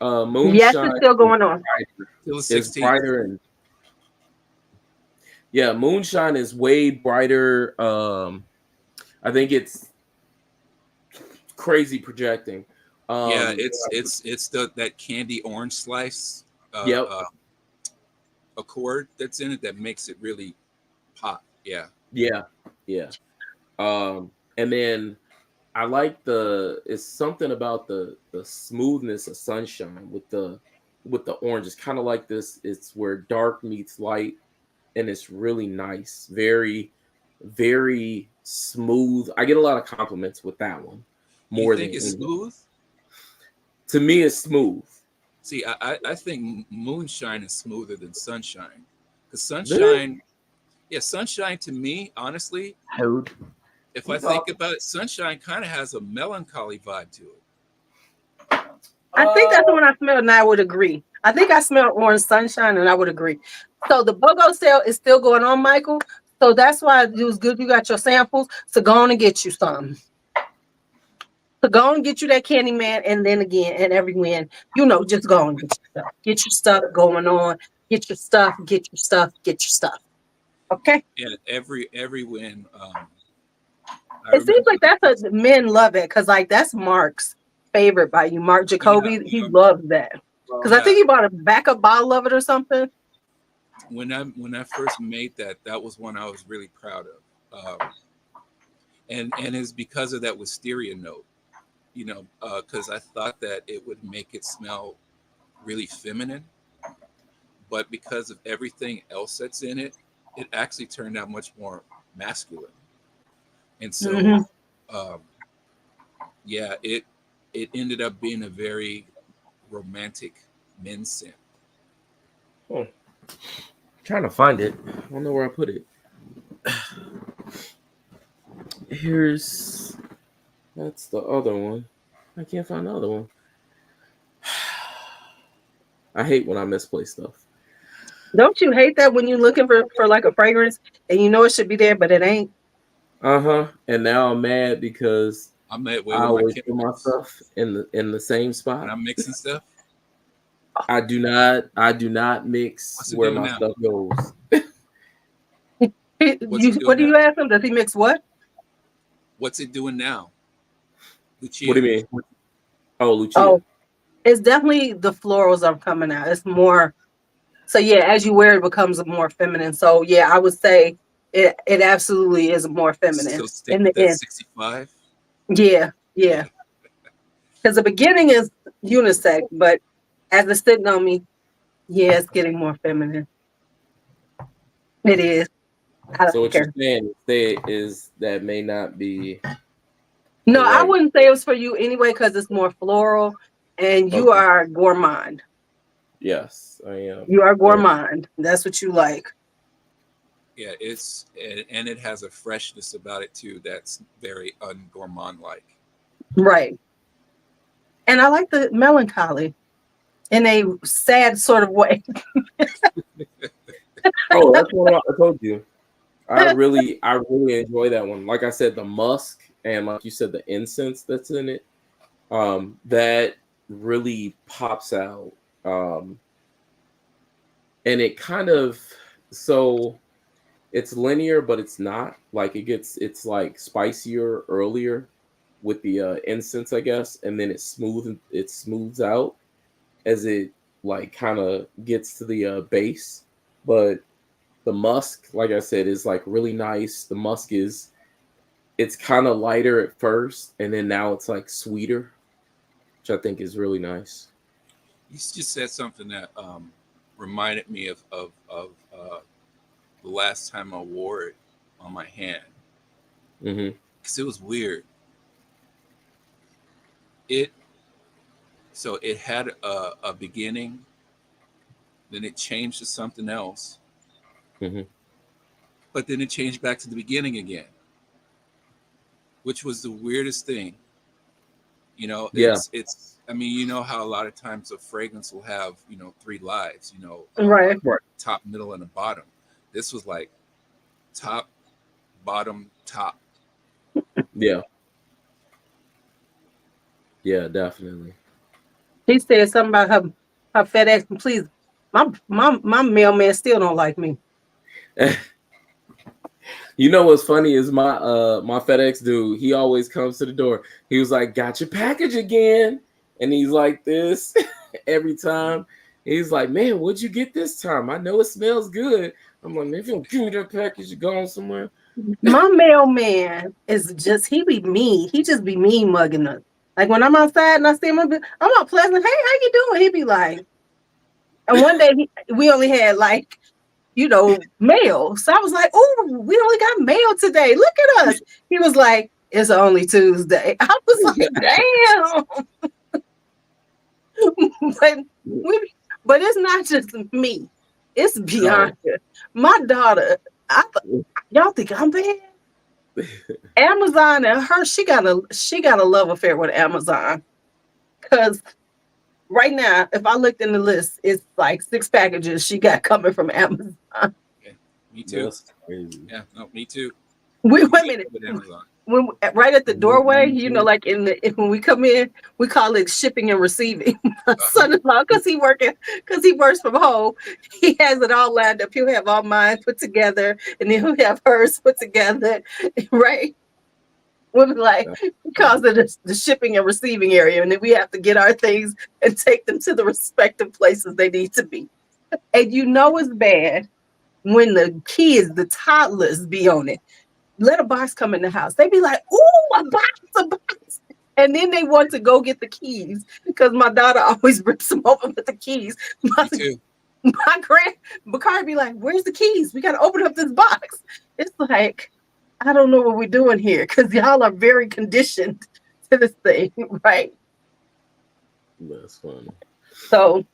Yes, moonshine it's still going on. Till the is 16th. brighter and yeah, moonshine is way brighter. I think it's crazy projecting. Yeah, it's that candy orange slice Yep. accord that's in it that makes it really pop. Yeah. Yeah. Yeah. And then I like it's something about the smoothness of sunshine with the orange. It's kind of like this. It's where dark meets light, and it's really nice. Very, very smooth. I get a lot of compliments with that one. You More think than it's smooth? To me, it's smooth. See, I think moonshine is smoother than sunshine. Because Really? sunshine to me, honestly, Hold. if I think about it, sunshine kind of has a melancholy vibe to it. I think that's the one I smelled, and I would agree. I think I smelled orange sunshine, and I would agree. So the BOGO sale is still going on, Michael. So that's why it was good you got your samples. So go on and get you some. So go and get you that Candyman, and then again, and every win, just go and get your stuff going on. Get your stuff, get your stuff, get your stuff. Okay. Yeah, every win. I It seems remember. like that's a men love it because like that's Mark's favorite by you, Mark Yeah, Jacoby. He loves that because I yeah. think he bought a backup bottle of it or something. When I first made that was one I was really proud of, and it's because of that wisteria note, because I thought that it would make it smell really feminine, but because of everything else that's in it, it actually turned out much more masculine. And so, Hmm. um, yeah, it ended up being a very romantic men's scent. Oh, trying to find it. I don't know where I put it. Here's that's the other one. I can't find the other one. I hate when I misplace stuff. Don't you hate that when you're looking for like a fragrance and you know it should be there, but it ain't? Uh-huh. And now I'm mad because I'm that way I with my always put my chemicals stuff in the same when spot. I'm mixing stuff. I do not mix What's it where doing my now? stuff goes. What's it What doing do now? you ask him? Does he mix what? What's it doing now? What do Lucia. you mean? Oh, Lucia. Oh, it's definitely the florals are coming out. It's more so yeah, as you wear it becomes more feminine. So yeah, I would say it absolutely is more feminine So stick in the with that end. 65. Yeah, yeah. Because the beginning is unisex, but as it's sitting on me, yeah, it's getting more feminine. It is. I So like what you're her. saying is that may not be the No, I right. wouldn't say it was for you anyway because it's more floral and you Okay. are gourmand. Yes, I am. You are Very. gourmand. That's what you like. Yeah, and it has a freshness about it too that's very ungourmand like. Right. And I like the melancholy in a sad sort of way. Oh, that's what I told you. I really enjoy that one. Like I said, the musk and like you said, the incense that's in it, that really pops out. Um, and it kind of so it's linear, but it's not. Like it's like spicier earlier with the incense, I guess, and then it smooths out as it like kind of gets to the base. But the musk, like I said, is like really nice. The musk is it's kind of lighter at first, and then now it's like sweeter, which I think is really nice. You just said something that reminded me of the last time I wore it on my hand Hmm. because it was weird. It so it had a beginning, then it changed to something else, Hmm. but then it changed back to the beginning again, which was the weirdest thing. Yeah, It's. I mean, you know how a lot of times a fragrance will have three lives. Right. Like right. top, middle, and a bottom. This was like top, bottom, top. Yeah, yeah, definitely. He said something about her FedEx. Please, my mailman still don't like me. You know what's funny is my FedEx dude. He always comes to the door. He was like, "Got your package again," and he's like this every time. He's like, "Man, what'd you get this time? I know it smells good." I'm like, "Man, if you don't give me that package, you're going somewhere." My mailman is just he be mean. He just be mean mugging us. Like when I'm outside and I see him, I'm all pleasant. Hey, how you doing? He be like, and one day we only had like mail. So I was like, oh, we only got mail today. Look at us. He was like, it's only Tuesday. I was like, damn. but we, but it's not just me. It's No. Bianca. My daughter. Y'all think I'm bad? Amazon and her, she got a love affair with Amazon. Cause right now, if I looked in the list, it's like 6 packages she got coming from Amazon. Yeah, me too. That's crazy. Yeah, no, me too. Wait a minute. With Amazon. When right at the doorway, you know, like when we come in, we call it shipping and receiving. My son-in-law, because he works from home, he has it all lined up. He'll have all mine put together, and then he'll have hers put together, right? We'll be like, he calls it the shipping and receiving area, and then we have to get our things and take them to the respective places they need to be. And you know it's bad when the kids, the toddlers, be on it. Let a box come in the house. They be like, "Ooh, a box," and then they want to go get the keys because my daughter always rips them open with the keys. My Bakari be like, "Where's the keys? We got to open up this box." It's like, I don't know what we're doing here because y'all are very conditioned to this thing, right? That's funny. So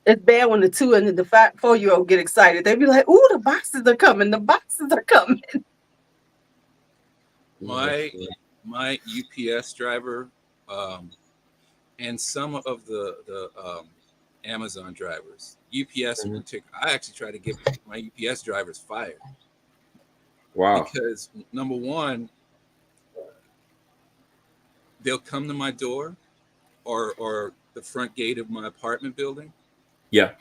it's bad when the 2 and the 4-year-old get excited. They be like, "Ooh, the boxes are coming! The boxes are coming!" My UPS driver, and some of the Amazon drivers, UPS in particular, I actually try to get my UPS drivers fired. Wow. Because number one, they'll come to my door or the front gate of my apartment building. Yeah.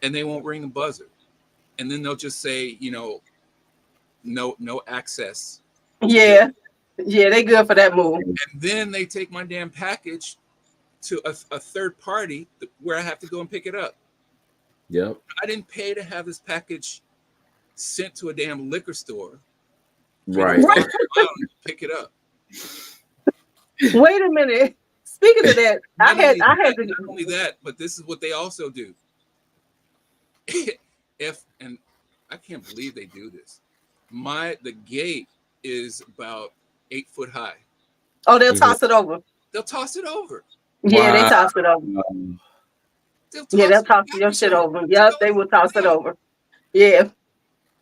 And they won't ring the buzzer. And then they'll just say, no access. Yeah, they good for that move. And then they take my damn package to a third party where I have to go and pick it up. Yep. I didn't pay to have this package sent to a damn liquor store. Right. Pick it up. Wait a minute. Speaking of that, I had not only that, but this is what they also do. And I can't believe they do this. The gate is about 8 foot high. Oh, they'll toss it over. They'll toss it over. Yeah, they toss it over. They'll toss your shit over. Yep, they will toss it over. Yeah.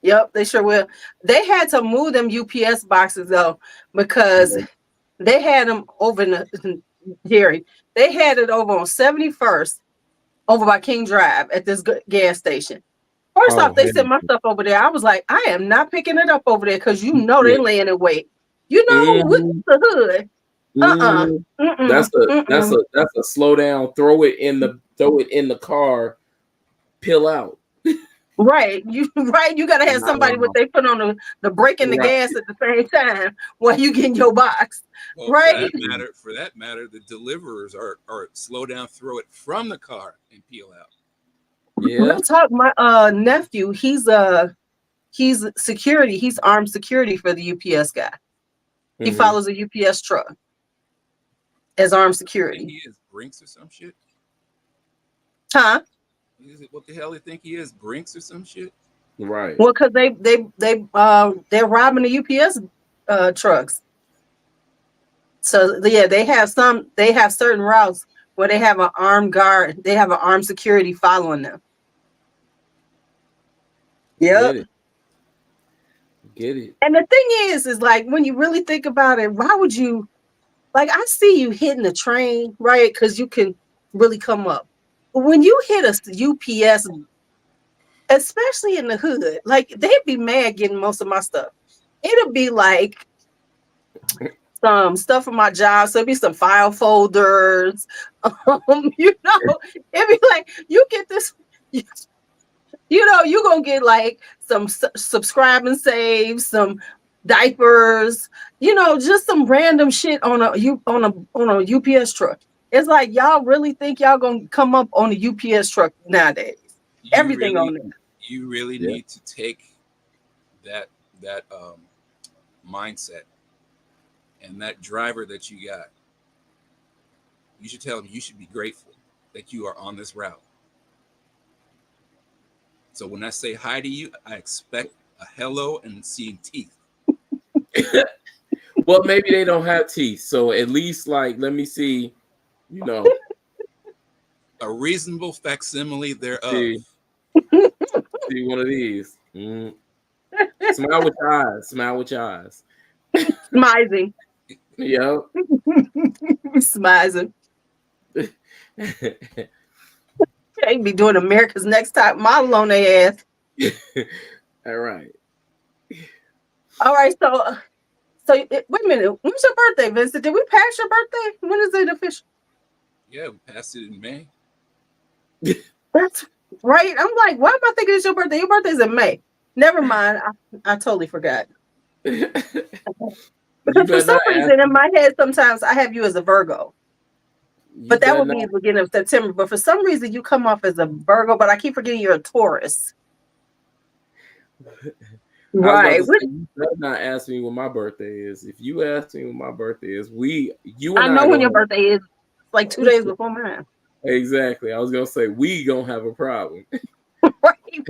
Yep, they sure will. They had to move them UPS boxes though, because they had them over in Jerry. They had it over on 71st, over by King Drive at this gas station. First off, they sent my stuff over there. I was like, I am not picking it up over there because they're laying in wait. What's the hood? That's a slow down. Throw it in the car. Pill out. Right, you gotta have somebody what they put on the brake and the gas at the same time while you getting your box. Well, right. For that matter, the deliverers are slow down, throw it from the car and peel out. Yeah. Real talk, my nephew, he's security, he's armed security for the UPS guy. He follows a UPS truck as armed security. He is Brinks or some shit. Huh? What the hell they think he is, Brinks or some shit? Right. Well, because they're robbing the UPS trucks. So yeah, they have certain routes where they have an armed guard, they have an armed security following them. Yep. Get it. And the thing is like when you really think about it, why would you, like, I see you hitting the train, right? Because you can really come up. But when you hit a UPS, especially in the hood, like they'd be mad getting most of my stuff. It'll be like some stuff from my job. So it'd be some file folders. It'd be like, you get this, you're gonna get like some subscribe and save, some diapers, just some random shit on a UPS truck. It's like, y'all really think y'all gonna come up on a UPS truck nowadays? Everything on there. You really need to take that mindset and that driver that you got. You should tell him you should be grateful that you are on this route. So when I say hi to you, I expect a hello and seeing teeth. Well, maybe they don't have teeth, so at least let me see, a reasonable facsimile thereof. See one of these. Smile with your eyes. Smile with your eyes. Smizing. Yep. Smizing. They be doing America's Next Top Model on their ass. All right. All right, wait a minute. When's your birthday, Vincent? Did we pass your birthday? When is it official? Yeah, we passed it in May. That's right. I'm like, why am I thinking it's your birthday? Your birthday's in May. Never mind. I totally forgot. You Because for better some not ask. reason in my head, sometimes I have you as a Virgo. You But that better would not. be the beginning of September. But for some reason, you come off as a Virgo, but I keep forgetting you're a Taurus. I was about Right. to say, you better not ask me when my birthday is. If you ask me when my birthday is, you I and I know when your gonna birthday is. Like 2 days before mine. exactly. I was gonna say we gonna have a problem. Right.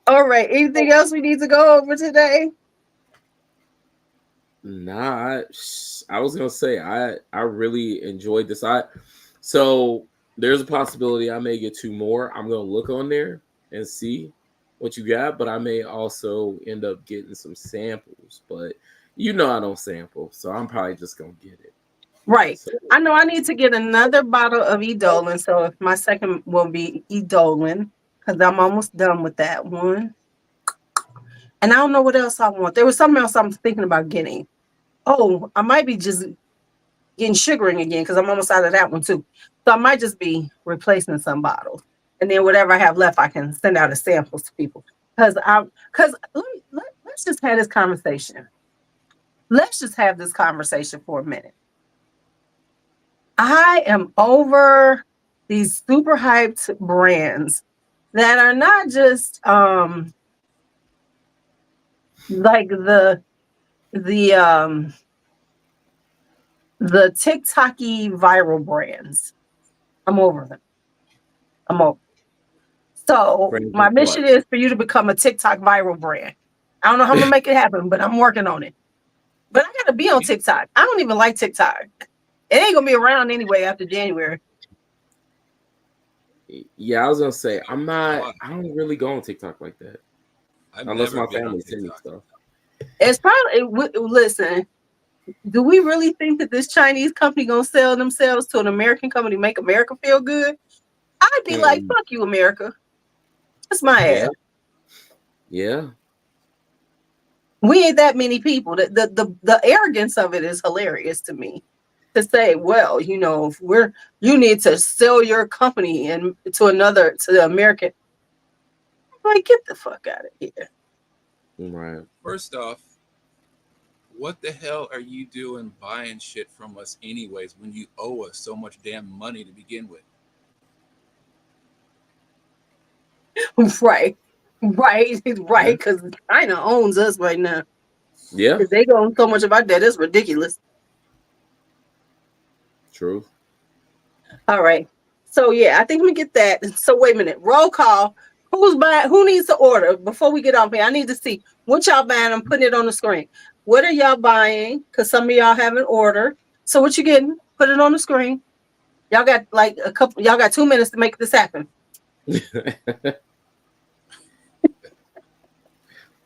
All right. Anything else we need to go over today? Nah, I was gonna say I really enjoyed this. So there's a possibility I may get two more. I'm gonna look on there and see what you got, but I may also end up getting some samples. But you know I don't sample, so I'm probably just gonna get it. Right. So I know I need to get another bottle of Edolin. So if my second will be Edolin, because I'm almost done with that one. And I don't know what else I want. There was something else I'm thinking about getting. Oh, I might be just getting sugaring again because I'm almost out of that one too. So I might just be replacing some bottles. And then whatever I have left, I can send out as samples to people. Let's just have this conversation. Let's just have this conversation for a minute. I am over these super hyped brands that are not just like the TikToky viral brands. I'm over them. I'm over. So brands my like mission what? is for you to become a TikTok viral brand. I don't know how I'm gonna make it happen, but I'm working on it. But I gotta be on TikTok. I don't even like TikTok. It ain't gonna be around anyway after January. Yeah, I was gonna say I'm not. Why? I don't really go on TikTok like that I've unless never my been on family send me TikTok. stuff. It's probably listen. Do we really think that this Chinese company gonna sell themselves to an American company, make America feel good? I'd be like, Mm-mm. fuck you, America. That's my Yeah, ass. yeah. We ain't that many people. The arrogance of it is hilarious to me. To say, well, if you need to sell your company and to the American. I'm like, get the fuck out of here. Right. First off, what the hell are you doing buying shit from us anyways when you owe us so much damn money to begin with? Right. Right. Yeah. Right. Because China owns us right now. Yeah. If they own so much of our debt, it's ridiculous. True. All right. So yeah, I think we get that. So wait a minute. Roll call. Who's buying? Who needs to order before we get off here? I need to see what y'all buying. I'm putting it on the screen. What are y'all buying? Because some of y'all haven't ordered. So what you getting? Put it on the screen. Y'all got like a couple. Y'all got 2 minutes to make this happen.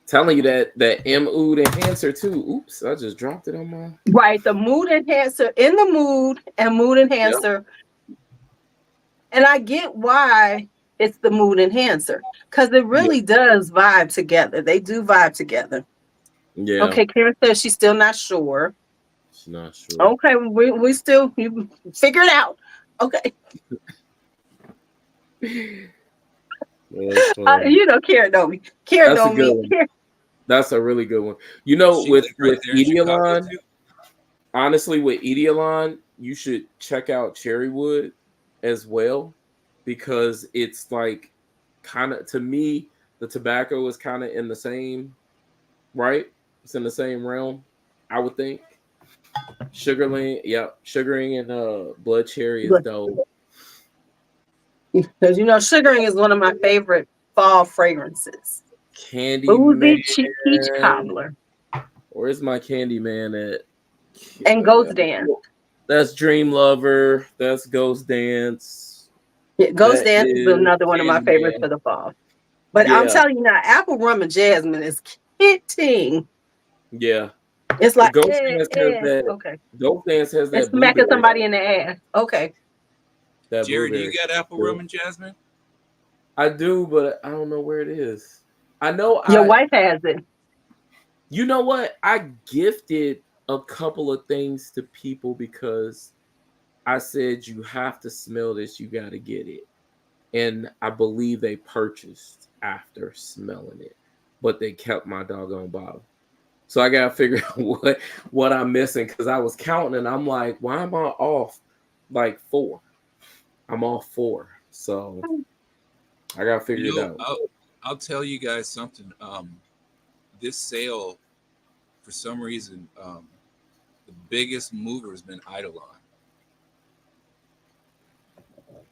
Telling you that mood enhancer too. Oops, I just dropped it on my. Right. The mood enhancer in the mood and mood enhancer. Yep. And I get why it's the mood enhancer because it really does vibe together. They do vibe together. Yeah. Okay, Karen says she's still not sure. She's not sure. Okay, we still you figure it out. Okay. Karen know me. Karen know me. That's a really good one. With Idealon, honestly, with Idealon, you should check out Cherrywood as well because it's like kind of, to me, the tobacco is kind of in the same, right? It's in the same realm, I would think. Sugaring and blood cherry is dope. Because sugaring is one of my favorite fall fragrances. Candy Boozy Man. Peach Cobbler. Where's my Candy Man at? And Ghost Dance. That's Dream Lover. That's Ghost Dance. Yeah, Ghost Dance is another one of my favorites for the fall. But I'm telling you now, Apple Rum and Jasmine is hitting. Yeah. It's like Ghost Dance has that. Okay. Ghost Dance has that. It's smacking somebody in the ass. Okay. Jerry, do you got Apple Rum and Jasmine? I do, but I don't know where it is. I know Your I. wife has it. You know what? I gifted a couple of things to people because I said you have to smell this. You got to get it, and I believe they purchased after smelling it, but they kept my doggone bottle. So I gotta figure out what I'm missing because I was counting and I'm like, why am I off like 4? I'm off 4. So I gotta figure You it know, out. I'll tell you guys something. This sale, for some reason, the biggest mover has been Eidolon.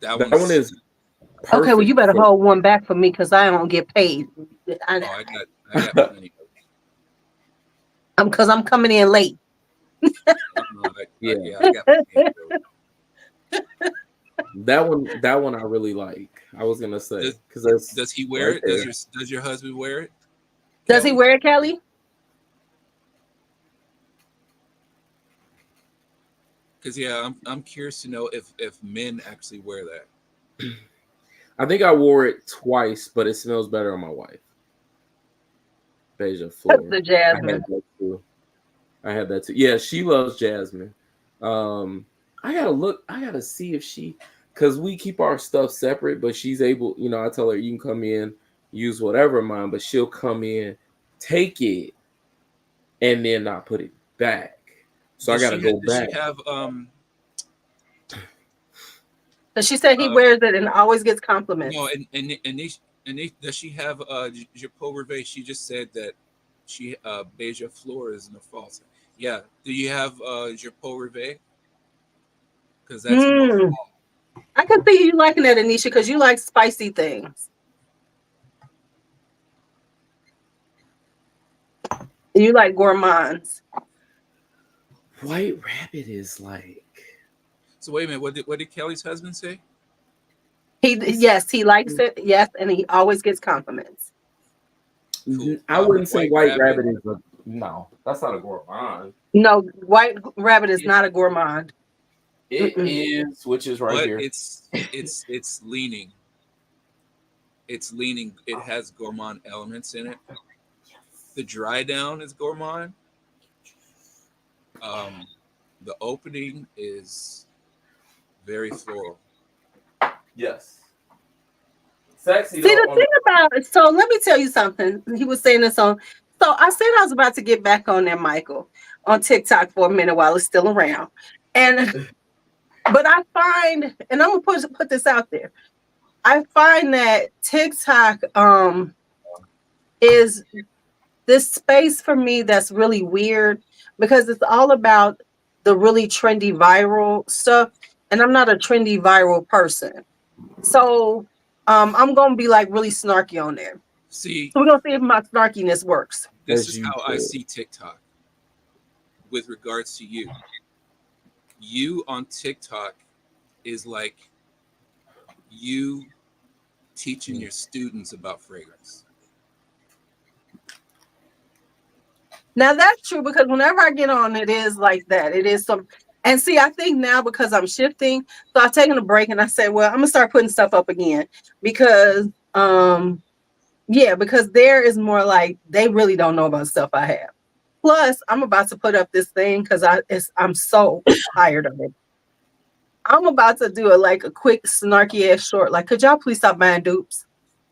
That That one one's. is Okay, well, you perfect better for hold one back for me because I don't get paid. Oh, I got plenty of. Because I'm coming in late. No, yeah. yeah, I got plenty of those. That one I really like. I was gonna say Does, because that's does he wear right it? there. Does your husband wear it, Does he Kelly? wear it, Kelly? Because yeah, I'm curious to know if men actually wear that. I think I wore it twice, but it smells better on my wife. Beija That's Flor. the I had Jasmine. that too. I had that too. Yeah, she loves Jasmine. I gotta look. I gotta see if she, because we keep our stuff separate, but she's able. I tell her you can come in, use whatever of mine, but she'll come in, take it, and then not put it back. So I gotta go Does she back. have So she said he uh wears it and always gets no compliments. does she have Jepo Reve? She just said that she Beija Flor is in the false. Yeah. Do you have Jepo Reve? Because that's more Hmm. fall. I can see you liking that, Anisha, because you like spicy things. You like gourmands. White Rabbit is like. So wait a minute. What did Kelly's husband say? Yes, he likes it. Yes, and he always gets compliments. Cool. I wouldn't say White White Rabbit. Rabbit is a no. That's not a gourmand. No, white rabbit is It, not a gourmand. It Mm-mm. is, which is right but here. it's leaning. It's leaning. It has gourmand elements in it. The dry down is gourmand. Um, the opening is very floral. Yes. Sexy See, though. the thing about it, so let me tell you something. He was saying this on. So I said I was about to get back on there, Michael, on TikTok for a minute while it's still around. And but I find, and I'm gonna put this out there. I find that TikTok is this space for me that's really weird because it's all about the really trendy viral stuff. And I'm not a trendy viral person. So I'm gonna be like really snarky on there. See, So we're gonna see if my snarkiness works. this As is you how I should. see TikTok with regards to you. You on TikTok is like you teaching your students about fragrance. Now that's true because whenever I get on, it is like that. It is some, and see, I think now because I'm shifting, so I've taken a break and I said, well, I'm gonna start putting stuff up again because yeah, because there is more like they really don't know about stuff I have. Plus, I'm about to put up this thing because I'm so tired of it. I'm about to do a quick snarky ass short. Like, could y'all please stop buying dupes?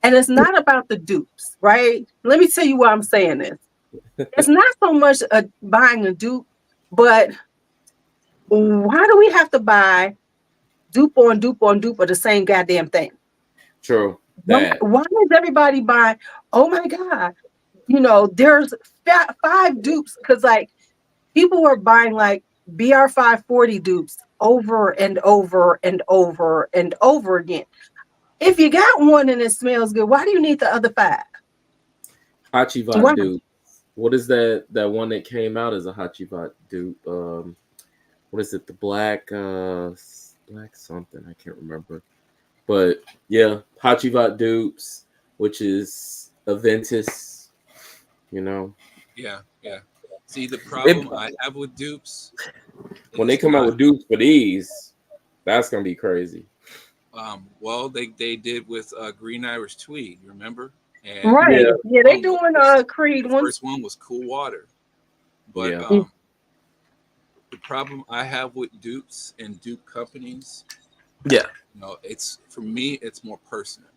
And it's not about the dupes, right? Let me tell you why I'm saying this. It's not so much buying a dupe, but why do we have to buy dupe on dupe on dupe of the same goddamn thing? True. Why, That. why is everybody buying? Oh my god, there's five dupes because like people were buying like BR540 dupes over and over and over and over again. If you got one and it smells good, why do you need the other five? Why? Hachivat dupe. What is that one that came out as a Hachivat dupe? What is it? The black something. I can't remember. But yeah, Hachivat dupes, which is Aventus, you know. Yeah, yeah. See, the It, problem I have with dupes when they is come out not. with dupes for these, that's gonna be crazy. Well, they did with Green Irish Tweed, you remember? And Right. Yeah, Yeah, they one doing Creed the ones. first one was Cool Water, but yeah, the problem I have with dupes and dupe companies, yeah, it's for me, it's more personal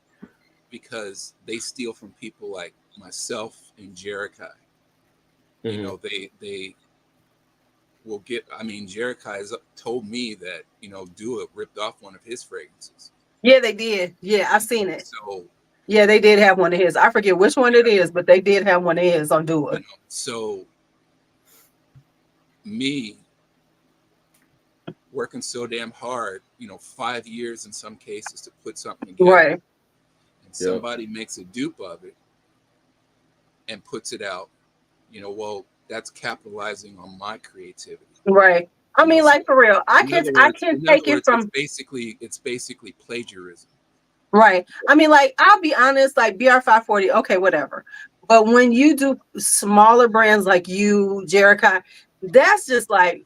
because they steal from people like myself and Jerikai. hmm They will get. I mean, Jerikai has told me that Dua ripped off one of his fragrances. Yeah, they did. Yeah, I've seen it. So Yeah, they did have one of his. I forget which one it yeah, is, but they did have one of his on Dua. so me working so damn hard, 5 years in some cases to put something together, Right. and yeah, somebody makes a dupe of it and puts it out, well, that's capitalizing on my creativity. Right. I mean, So like for real, in other I words, can take it it's from basically plagiarism. right. I mean, like I'll be honest, like BR540, okay, whatever. But when you do smaller brands like you, Jericho, that's just like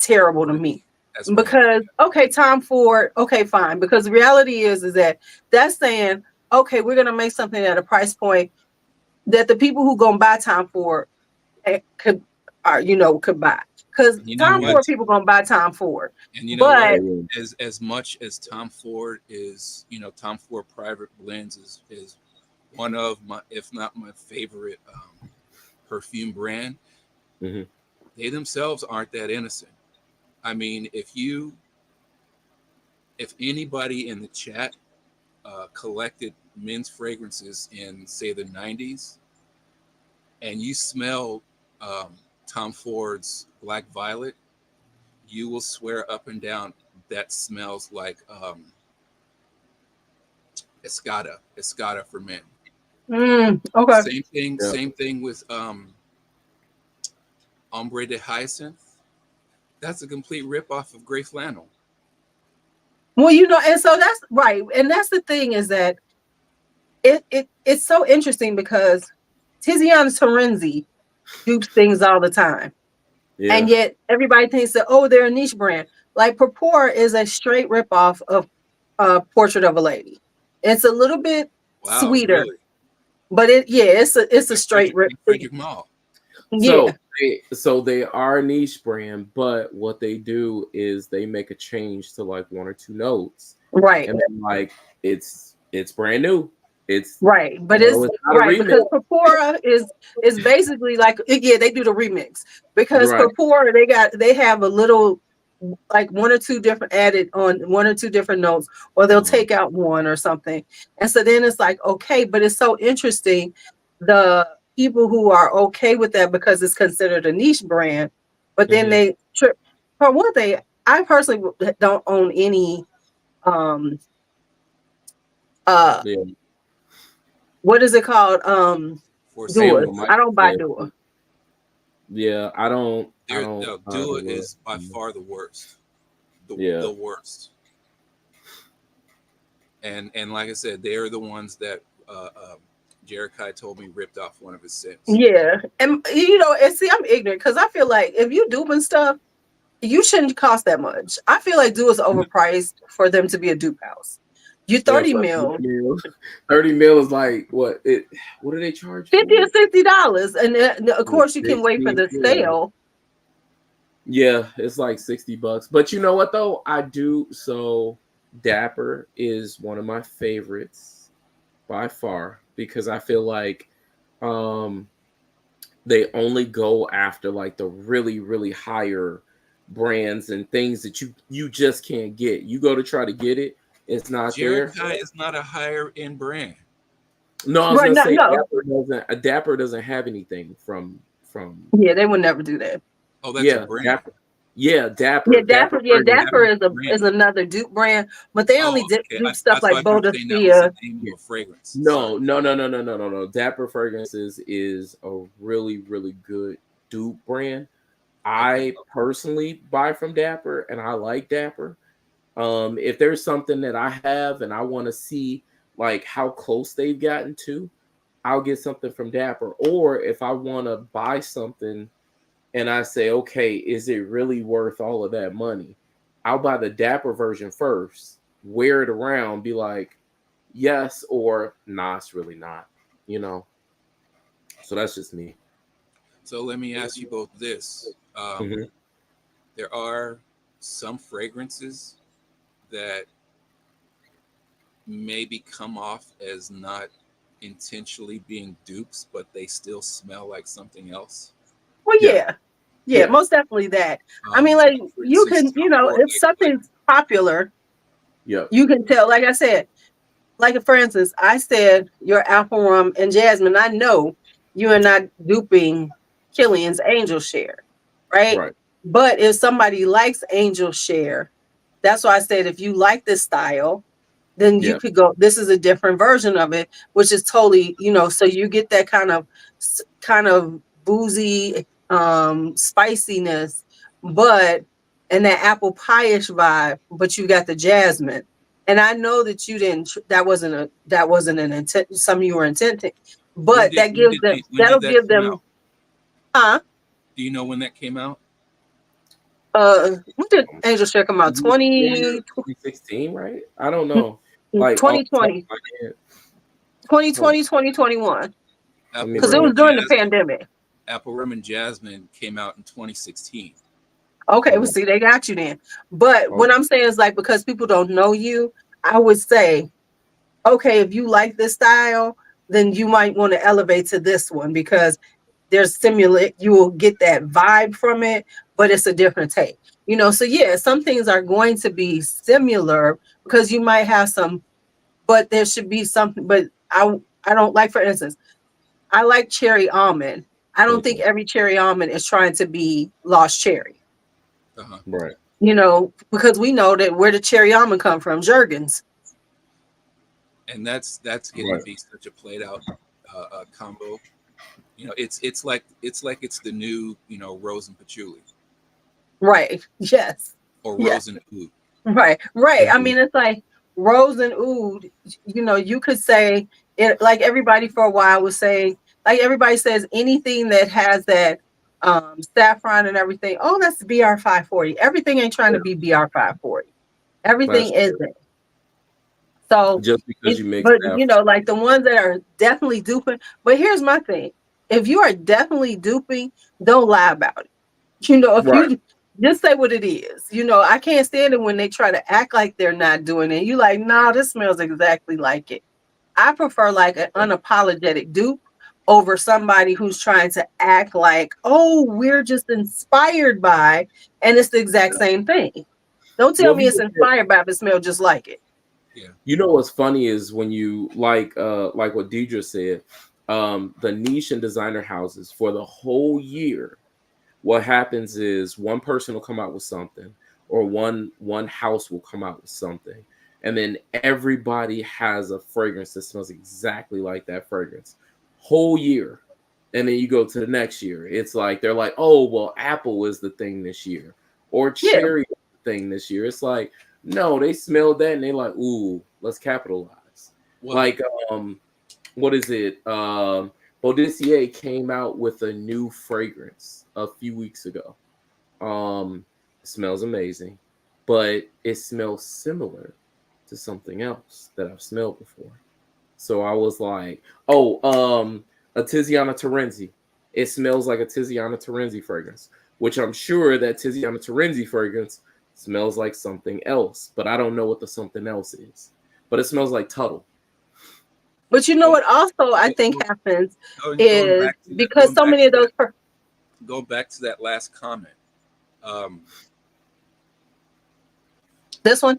terrible to me. That's wrong. Because okay, Tom Ford, okay, fine. Because the reality is that that's saying, okay, we're gonna make something at a price point that the people who gonna buy Tom Ford could could buy. Because And you know Tom hmm what? Ford people gonna buy Tom Ford. And you know what? But yeah, As much as Tom Ford is, Tom Ford Private Blends is one of my, if not my favorite perfume brand. hmm They themselves aren't that innocent. I mean, if anybody in the chat collected men's fragrances in say the 90s, and you smell um, Tom Ford's Black Violet, you will swear up and down that smells like Escada for men. okay. yeah. Same thing with Ombre de Hyacinth. That's a complete ripoff of Gray Flannel. Well, and so that's right. And that's the thing is that it's so interesting because Tiziana Terenzi dupes things all the time. And Yeah. yet everybody thinks that, oh, they're a niche brand. Like Purpore is a straight ripoff of Portrait of a Lady. It's a little bit Wow, sweeter, really? but it's a straight rip. Like Frederick Mall. Yeah, So they are a niche brand, but what they do is they make a change to like one or two notes, right. and then like it's brand new. It's Right, but it's it's not a right remix. because Purpura is basically like yeah they do the remix because Right. Purpura they have a little like one or two different added on one or two different notes or they'll Mhm. take out one or something and so then it's like okay but it's so interesting the people who are okay with that because it's considered a niche brand but then Mhm. they trip for one thing I personally don't own any um uh Yeah. what is it called For Same Duas. with my I don't buy yeah. Dua. Yeah. I don't No, buy Dua the is by far the worst. The yeah. worst. And like I said, they are the ones that Jerikai told me ripped off one of his scents. Yeah, and and see, I'm ignorant because I feel like if you duping stuff, you shouldn't cost that much. I feel like Dua's overpriced for them to be a dupe house. You Yeah, 30 for mil, 30 mil. 30 mil is like what do they charge 50 for or it? $60, and of Like course you can wait for 60, the yeah. sale. Yeah, it's like $60. But you know what though? I do so Dapper is one of my favorites by far because I feel like um they only go after like the really, really higher brands and things that you just can't get. You go to try to get it, it's not there. Jerikai is not a higher end brand. No, I was Right? gonna No, say no. Dapper doesn't have anything from Yeah, they would never do that. Oh, that's a yeah, brand. Dapper. Yeah, Yeah, Dapper Dapper Dapper's fragrances. is a brand. is another dupe brand, but they Oh, only okay. dupe stuff So like I thought you were saying that was the Bodicea. name of Yeah. a fragrance. Sorry. No. Dapper fragrances is a really, really good dupe brand. Okay. I personally buy from Dapper and I like Dapper. If there's something that I have and I want to see like how close they've gotten to, I'll get something from Dapper. Or if I want to buy something and I say, okay, is it really worth all of that money? I'll buy the Dapper version first, wear it around, be like, yes, or nah, it's really not, you know. So that's just me. So let me ask you both this. Hmm. There are some fragrances that maybe come off as not intentionally being dupes, but they still smell like something else. Well, Yeah, yeah, yeah, most definitely that. I mean, like For you instance, can, you Tom know, Ford, if something's popular, yep, you can tell. Like I said, like for instance, I said your apple rum and jasmine. I know you are not duping Killian's Angel Share, right? right, But if somebody likes Angel Share, that's why I said if you like this style, then you yeah, could go, this is a different version of it, which is totally, you know, so you get that kind of boozy spiciness, but and that apple pie-ish vibe, but you got the jasmine. And I know that you didn't that wasn't an intent, some you were intending, but that gives them, when that'll did that give come them out? huh? Do you know when that came out? When did Angel Share come out? year 2016, right? I don't know, like off the top of 2020, my head. Hold 2020, 2021. let me Apple Because it Rum go. was and during the Jasmine. pandemic. Apple Rum and Jasmine came out in 2016. Okay, Hold well, on. see, they got you then. But Oh, what I'm saying is, like, because people don't know you, I would say, okay, if you like this style, then you might want to elevate to this one because there's similar, you will get that vibe from it, but it's a different take. You know, so yeah, some things are going to be similar because you might have some, but there should be something. But I don't like, for instance, I like cherry almond. I don't think mhm, every cherry almond is trying to be Lost Cherry. Uh-huh. right. You know, because we know that where the cherry almond come from, Jergens. And that's getting to Right. be such a played out combo. You know, it's the new, you know, rose and patchouli Right. Yes. or Yes. rose and oud. Right. Right. I Mhm. mean, it's like rose and oud. You know, you could say it like everybody for a while was saying, like everybody says anything that has that saffron and everything. Oh, that's BR 540. Everything ain't trying to be BR 540. That's Everything true. isn't. So Just because it, you mix but that. you know, like the ones that are definitely duping. But here's my thing: if you are definitely duping, don't lie about it. You know, if Right. you just say what it is. You know, I can't stand it when they try to act like they're not doing it. You like, no, this smells exactly like it. I prefer like an unapologetic dupe over somebody who's trying to act like, oh, we're just inspired by, and it's the exact same thing. Don't tell Well, if me you it's look at, inspired by, but it smells just like it. Yeah. you know what's funny is when you like what Deidre said, the niche and designer houses for the whole year, what happens is one person will come out with something, or one house will come out with something, and then everybody has a fragrance that smells exactly like that fragrance whole year. And then you go to the next year, it's like they're like, oh well, apple is the thing this year, or Yeah, cherry is the thing this year. It's like, no, they smelled that and they like, ooh, let's capitalize. Well, Like what is it? Baudissier came out with a new fragrance a few weeks ago. It smells amazing, but it smells similar to something else that I've smelled before. So I was like, oh, a Tiziana Terenzi. It smells like a Tiziana Terenzi fragrance, which I'm sure that Tiziana Terenzi fragrance smells like something else, but I don't know what the something else is. But it smells like Tuttle. but you know well, what? Also, I well, think well, happens going is back to that, because so many of those. going back to that last comment. Um, This one,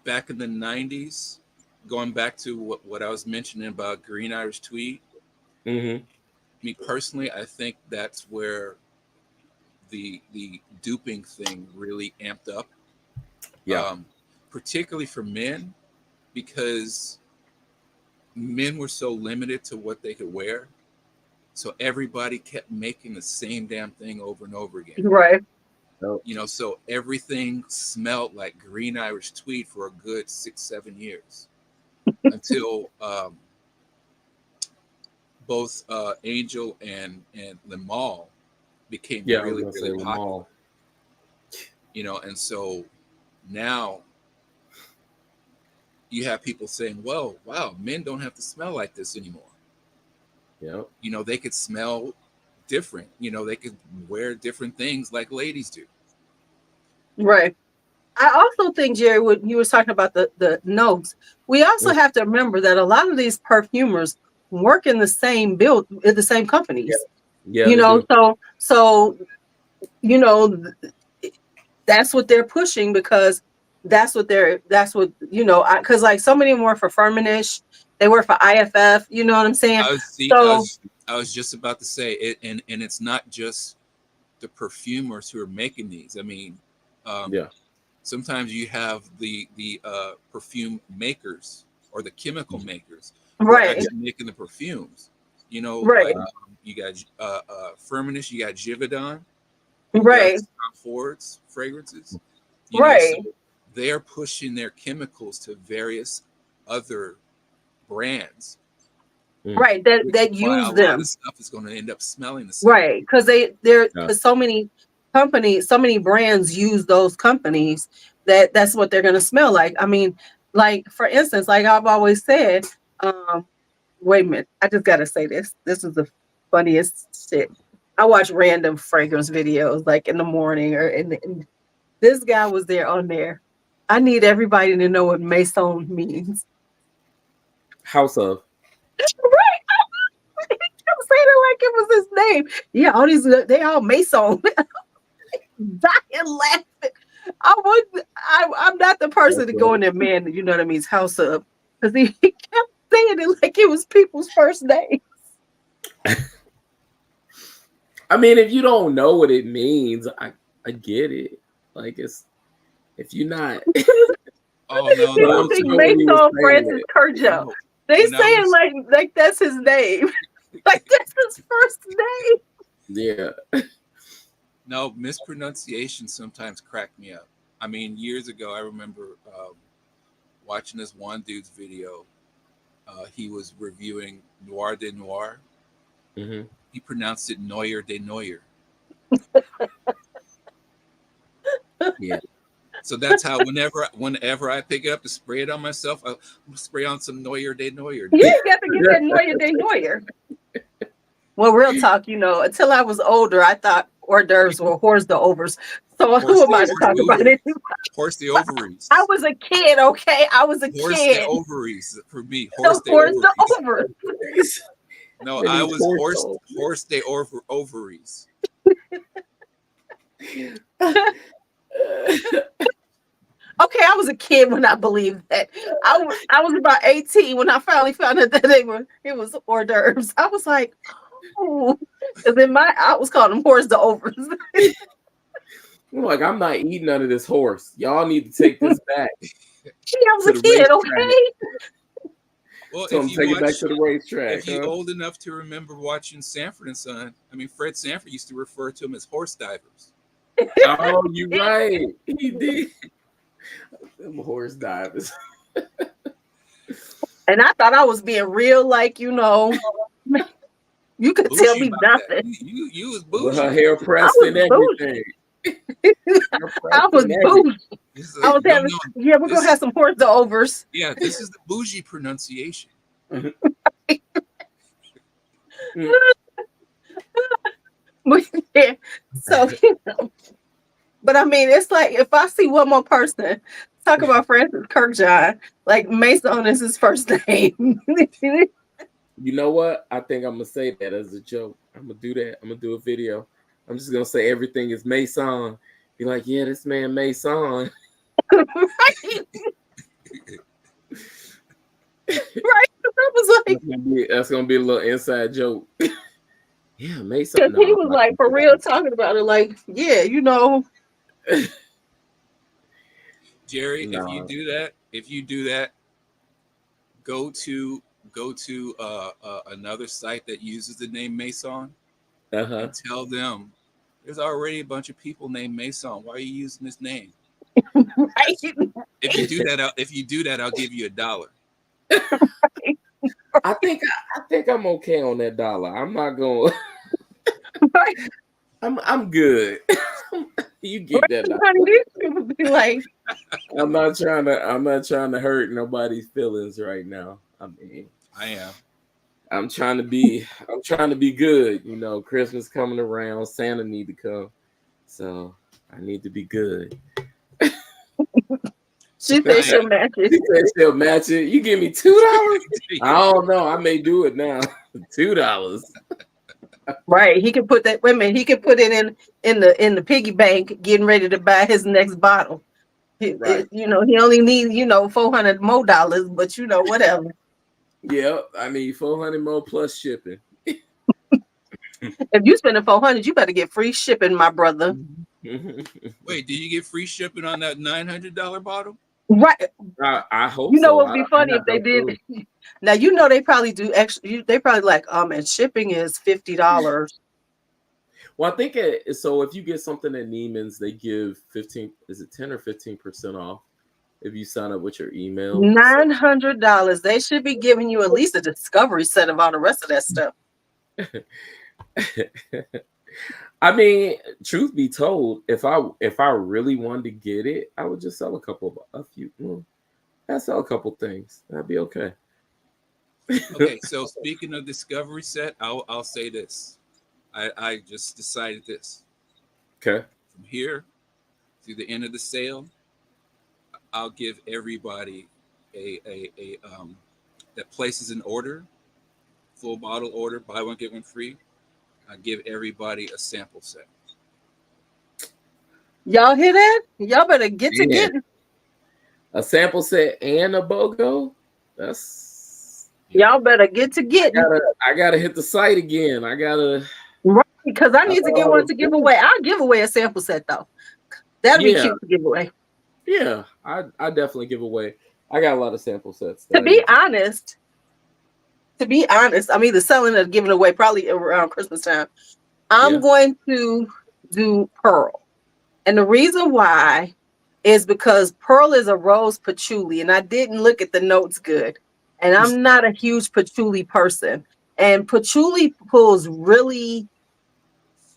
Back in the 90s, going back to what I was mentioning about Green Irish Tweed, Mm-hmm. me personally, I think that's where the duping thing really amped up, Yeah. um, particularly for men, because men were so limited to what they could wear. So everybody kept making the same damn thing over and over again. right? So, You know, so everything smelled like Green Irish Tweed for a good 6 7 years until both Angel and Limal became yeah, I was really gonna say really popular. Lamal. You know, and so now you have people saying, well, wow, men don't have to smell like this anymore. Yep. You know, they could smell different. You know, they could wear different things like ladies do. Right. I also think, Jerry, when you were talking about the notes, we also have to remember that a lot of these perfumers work in the same in the same companies. Yeah, You they know, do. so you know, that's what they're pushing, because that's what because like so many more for Firmenich, they work for IFF. You know what I'm saying? I was see, So I was just about to say it, and it's not just the perfumers who are making these. I mean, Yeah. sometimes you have the perfume makers or the chemical makers who are right, actually making the perfumes. You know, right, like you got Firmenich, you got Givaudan, who right, does Tom Ford's fragrances. You know, so right, they are pushing their chemicals to various other brands, right. That which is that why use a lot of the them. stuff is going to end up smelling the same. Right, because Yeah. because so many companies, so many brands use those companies that's what they're gonna smell like. I mean, like for instance, like I've always said, wait a minute, I just gotta say this. This is the funniest shit. I watch random fragrance videos like in the morning and this guy was there on there. I need everybody to know what Maison means. House of. Right. I'm saying it like it was his name. Yeah, all these they all Maison. Dying laughing. I'm not the person to go in there, man. You know what I mean? His house up, because he kept saying it like it was people's first name. I mean, if you don't know what it means, I get it. Like it's if you're not. Oh no, But People I'm no, think sure when no, he was Mason saying Francis it. Kirjo. no. They When I say it was like that's his name, like that's his first name. Yeah. no mispronunciations sometimes crack me up. I mean, years ago, I remember watching this one dude's video. He was reviewing Noir de Noir. Mm-hmm. He pronounced it Neuer de Neuer. Yeah. So that's how whenever I pick it up to spray it on myself, I'm gonna spray on some Neuer de Neuer. You ain't got to get that Neuer de Neuer. Well, real talk, until I was older, I thought hors d'oeuvres were hors d'oeuvres. So who Horse am the I to talk about ovaries. it? Horse the I ovaries. was a kid, okay? I was a Horse the kid. ovaries for me. Horse So the hors ovaries. d'oeuvres. No, Then I he's was horse. horse the ovaries. Okay, I was a kid when I believed that. I was about 18 when I finally found out that it was hors d'oeuvres. I was like, oh, and then I was calling them hors d'oeuvres. Like, I'm not eating none of this horse. Y'all need to take this back I was to a the kid, racetrack. okay? Well, So I'm take it back to the racetrack. if you old enough to remember watching Sanford and Son, I mean, Fred Sanford used to refer to them as horse divers. Oh, you're right. He did. Them horse divers. And I thought I was being real, like, you could tell Bougie me about that. nothing. You was With her bougie. hair I pressed and was bougie. everything. Hair I pressed was and everything. bougie. It's I like, was no, having, no. yeah, we're going to have some hors d'oeuvres. Yeah, this is the bougie pronunciation. Yeah. So, but I mean, it's like if I see one more person talk about Francis Kirkjohn, like Mason is his first name. You know what? I think I'm gonna say that as a joke. I'm gonna do that. I'm gonna do a video. I'm just gonna say everything is Mason. Be like, yeah, this man Mason. Right? Right? I was like, That's gonna be a little inside joke. Yeah, Mason. because No, he I'm was not like gonna for do real talking about it, like, yeah, Jerry, No. if you do that, go to another site that uses the name Mason Uh-huh. and tell them there's already a bunch of people named Mason. Why are you using this name? right? If you do that, I'll give you $1. I think I'm okay on that $1. I'm not going. Right? I'm good. You get that out. Honey, these people be like, I'm not trying to hurt nobody's feelings right now. I mean, I am. I'm trying to be good. You know, Christmas coming around, Santa need to come. So I need to be good. she said she'll match She it. said she'll match it. You give me $2? I don't know. I may do it now. $2. Right. He can put that women, he can put it in the piggy bank, getting ready to buy his next bottle. Right. You know, he only needs, $400 more, but whatever. Yep. I need 400 more plus shipping. If you spend 400, you better get free shipping, my brother. Wait, did you get free shipping on that $900 bottle? Right. I hope You know so. what would be funny I if they have no did? clue. Now they probably do extra. They probably like and shipping is $50. Well, I think so. If you get something at Neiman's, they give 15. Is it 10 or 15% off if you sign up with your email? $900. They should be giving you at least a discovery set of all the rest of that stuff. I mean, truth be told, if I really wanted to get it, I would just sell I'd sell a couple things. That'd be okay. Okay, so speaking of discovery set, I'll say this. I just decided this. Okay. From here to the end of the sale, I'll give everybody a that places an order, full bottle order, buy one get one free. I give everybody a sample set. Y'all hear that? Y'all better get to Man. getting. A sample set and a BOGO. Y'all better get to getting. I gotta hit the site again. I gotta. Right, because I need to get one to give away. I'll give away a sample set though. That'd be cute to give away. Yeah, I definitely give away. I got a lot of sample sets. To be honest, I'm either selling or giving away probably around Christmas time. I'm going to do Pearl. And the reason why is because Pearl is a rose patchouli, and I didn't look at the notes good. And I'm not a huge patchouli person. And patchouli pulls really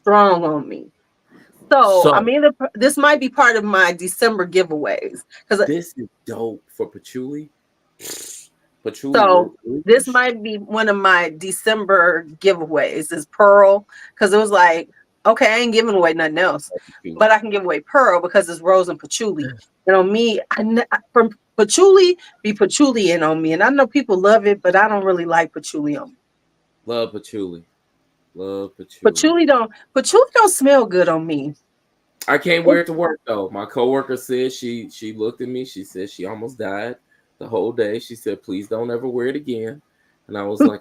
strong on me. So I mean, this might be part of my December giveaways. Because this is dope for patchouli. So this might be one of my December giveaways is Pearl, because it was like, okay, I ain't giving away nothing else, but I can give away Pearl because it's rose and patchouli. And on me, from patchouli be patchouli in on me, and I know people love it, but I don't really like patchouli on me. Love patchouli. Patchouli don't smell good on me. I can't wear it to work though. My coworker said she looked at me. She said she almost died the whole day. She said, "Please don't ever wear it again." And I was like,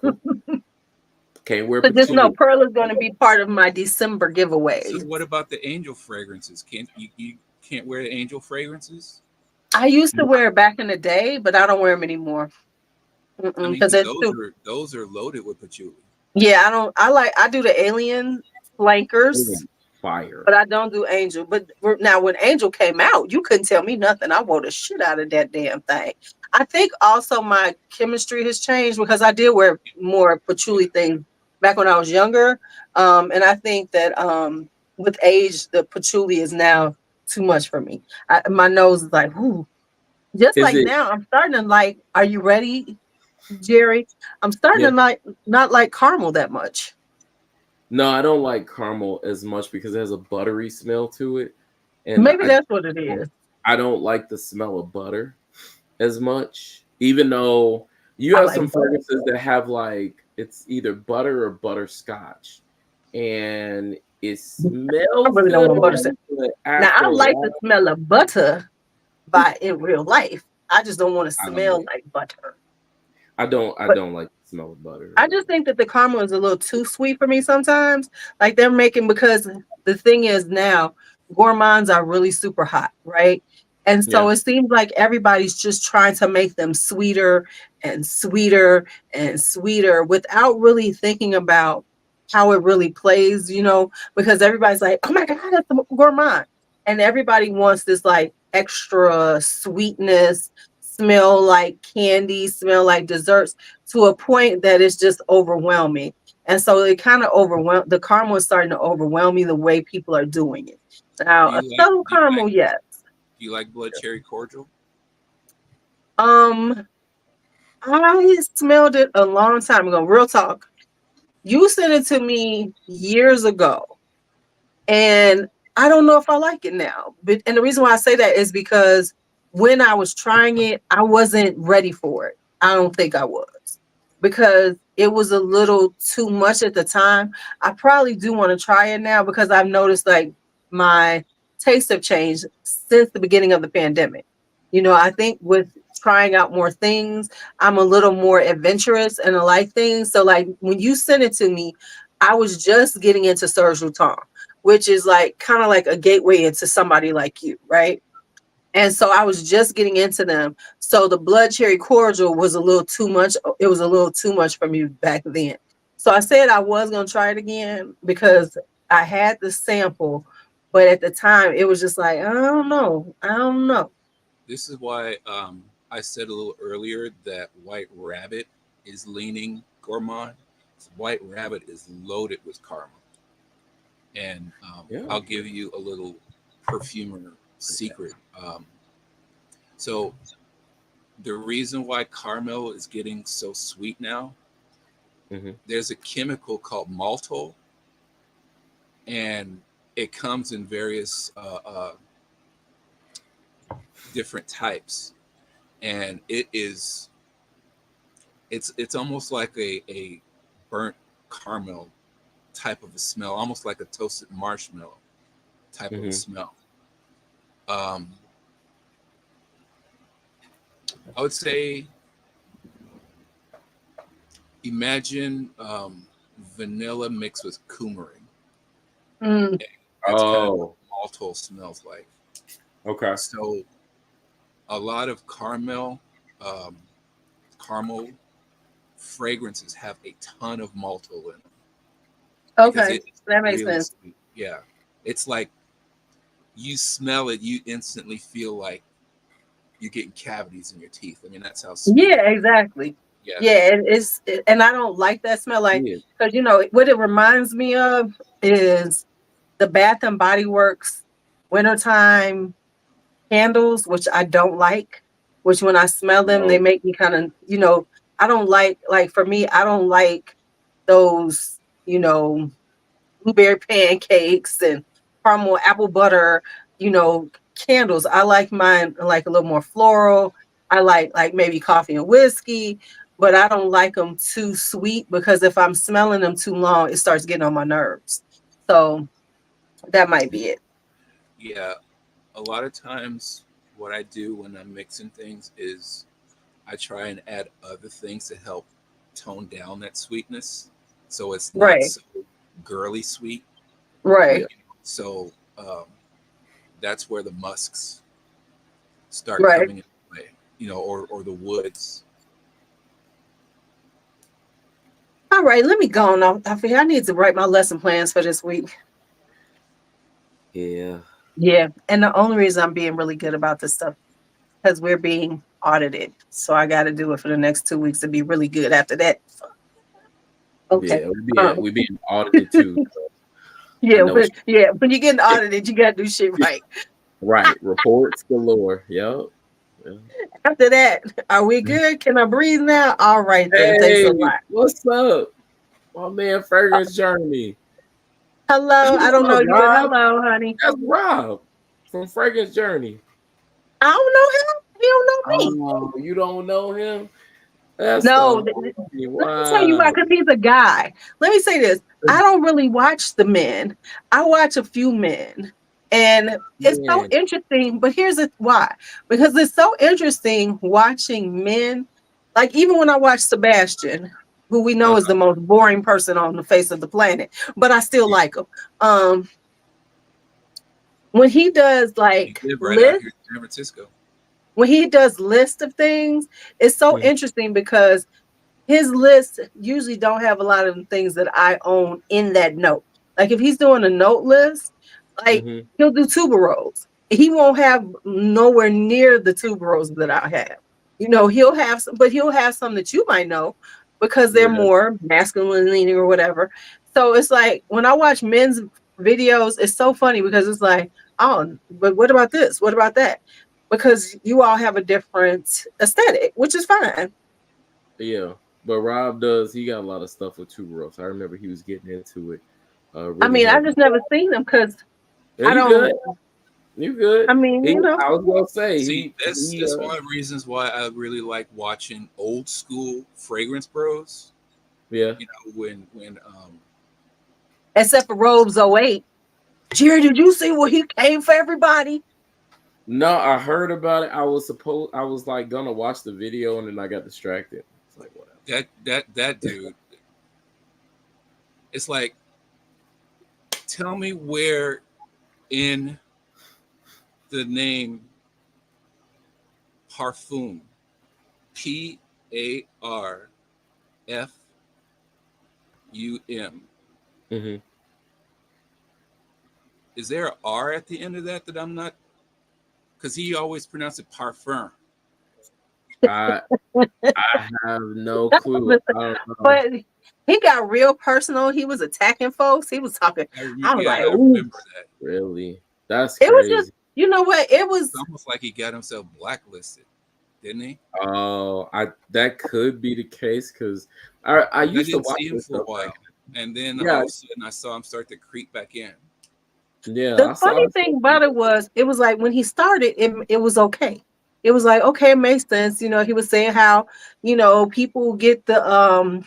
"Can't wear patchouli." Just know Pearl is going to be part of my December giveaways. So what about the angel fragrances? You can't wear the angel fragrances? I used to wear it back in the day, but I don't wear them anymore. Because those are loaded with patchouli. Yeah, I do the alien flankers. Fire. But I don't do angel. But now when angel came out, you couldn't tell me nothing. I wore the shit out of that damn thing. I think also my chemistry has changed because I did wear more patchouli things back when I was younger. And I think that with age, the patchouli is now too much for me. My nose is like, whoo. Just is like now, I'm starting to like, are you ready, Jerry? I'm starting to not like caramel that much. No, I don't like caramel as much because it has a buttery smell to it. And maybe that's what it is. I don't like the smell of butter as much, even though you have some fragrances that have like it's either butter or butterscotch, and it smells. I really don't want butter. Now I like the smell of butter in real life. I just don't want to smell like butter. I don't like the smell of butter. I just think that the caramel is a little too sweet for me sometimes. Like they're making, because the thing is now gourmands are really super hot, right? And so it seems like everybody's just trying to make them sweeter and sweeter and sweeter without really thinking about how it really plays, because everybody's like, oh my God, that's a gourmand. And everybody wants this like extra sweetness, smell like candy, smell like desserts, to a point that it's just overwhelming. And so it kind of the caramel is starting to overwhelm me the way people are doing it. Now, Do a you like subtle do you like caramel, yes. do you like blood cherry cordial? Um, I smelled it a long time ago. Real talk. You sent it to me years ago, and I don't know if I like it now. But and the reason why I say that is because when I was trying it, I wasn't ready for it. I don't think I was because it was a little too much at the time. I probably do want to try it now because I've noticed like my tastes have changed since the beginning of the pandemic. I think with trying out more things, I'm a little more adventurous and I like things. So like when you sent it to me, I was just getting into Serge Routon, which is like kind of like a gateway into somebody like you, right? And so I was just getting into them. So the blood cherry cordial was a little too much. It was a little too much for me back then. So I said I was going to try it again because I had the sample, but at the time it was just like, I don't know. I don't know. This is why I said a little earlier that White Rabbit is leaning gourmand. White Rabbit is loaded with caramel. And Yeah. I'll give you a little perfumer secret. So the reason why caramel is getting so sweet now, there's a chemical called maltol, and it comes in various different types, and it's almost like a burnt caramel type of a smell, almost like a toasted marshmallow type of a smell. I would say imagine vanilla mixed with coumarin. Mm. That's kind of Oh, what maltol smells like. okay. So a lot of caramel fragrances have a ton of maltol in them because Okay. it's That makes really sense. sweet. Yeah, it's like you smell it, you instantly feel like you're getting cavities in your teeth. I mean, that's how sweet it Yeah, is. exactly. Yeah. Yeah, and I don't like that smell. Like, Yeah. because what it reminds me of is the Bath and Body Works wintertime candles, which I don't like. Which when I smell them, they No. make me kind of, I don't like for me, I don't like those, blueberry pancakes and caramel apple butter, you know, candles. I like mine like a little more floral. I like maybe coffee and whiskey, but I don't like them too sweet because if I'm smelling them too long, it starts getting on my nerves. So that might be it. Yeah. A lot of times, what I do when I'm mixing things is I try and add other things to help tone down that sweetness, so it's not Right. so girly sweet. Yeah. Right. So that's where the musks start Right. coming into play, or the woods. All right. Let me go on. I need to write my lesson plans for this week. Yeah. Yeah. And the only reason I'm being really good about this stuff because we're being audited. So I got to do it for the next 2 weeks to be really good after that. Okay. Yeah. Um, We being audited too. So I yeah, know what when you're getting audited, you got to do shit right. right. Reports galore. Yep. Yeah. After that, are we good? Can I breathe now? All right, then. Thanks Hey, a lot. what's up? My man Fragrance Journey. Hello. I What's don't know up, you, but Rob? hello, honey. That's Rob from Fragrance Journey. I don't know him. He don't know me. Oh, you don't know him? That's No, the homie. let me tell you why, Wow. because he's a guy. Let me say this. I don't really watch the men. I watch a few men. And it's so Man. interesting, but here's why. Because it's so interesting watching men, like even when I watch Sebastian, who we know is the most boring person on the face of the planet, but I still like him. Um, when he does You like live right out lists, here in San Francisco. when he does list of things, it's so Mm, interesting because his list usually don't have a lot of the things that I own in that note. Like if he's doing a note list, like mhm. he'll do tuberose. He won't have nowhere near the tuberose that I have. He'll have some, but he'll have some that you might know because they're Yeah. more masculine leaning or whatever. So it's like when I watch men's videos, it's so funny because it's like, Oh, but what about this? What about that? Because you all have a different aesthetic, which is fine. Yeah, but Rob does. He got a lot of stuff with Two Ropes. I remember he was getting into it, I really mean, I heavy. just never seen them because Yeah, I you don't. good? You good? I mean, He. you know, I was gonna say See, he. that's He. that's one of the reasons why I really like watching old school fragrance bros. Yeah. You know, when except for Robes '08. Jerry, did you see what he came for everybody? No, I heard about it. I was like gonna watch the video and then I got distracted. It's like whatever. that dude, it's like, tell me where in the name parfum, PARFUM, Hmm. is there a R at the end of that I'm not? Because he always pronounced it parfum. I I have no clue. I don't know. But he got real personal. He was attacking folks. He was talking. I was Yeah, like, I ooh. remember that. Really, that's It was just, crazy. you know what? It It's was. almost like he got himself blacklisted, didn't he? Oh, I that could be the case because I 'Cause I used to didn't watch see him this for a stuff back. while, and then Yeah, all of a sudden I saw him start to creep back in. yeah, The I saw funny this thing stuff. about it was like when he started, it was okay. It was like okay, it makes sense. You know, he was saying how people get the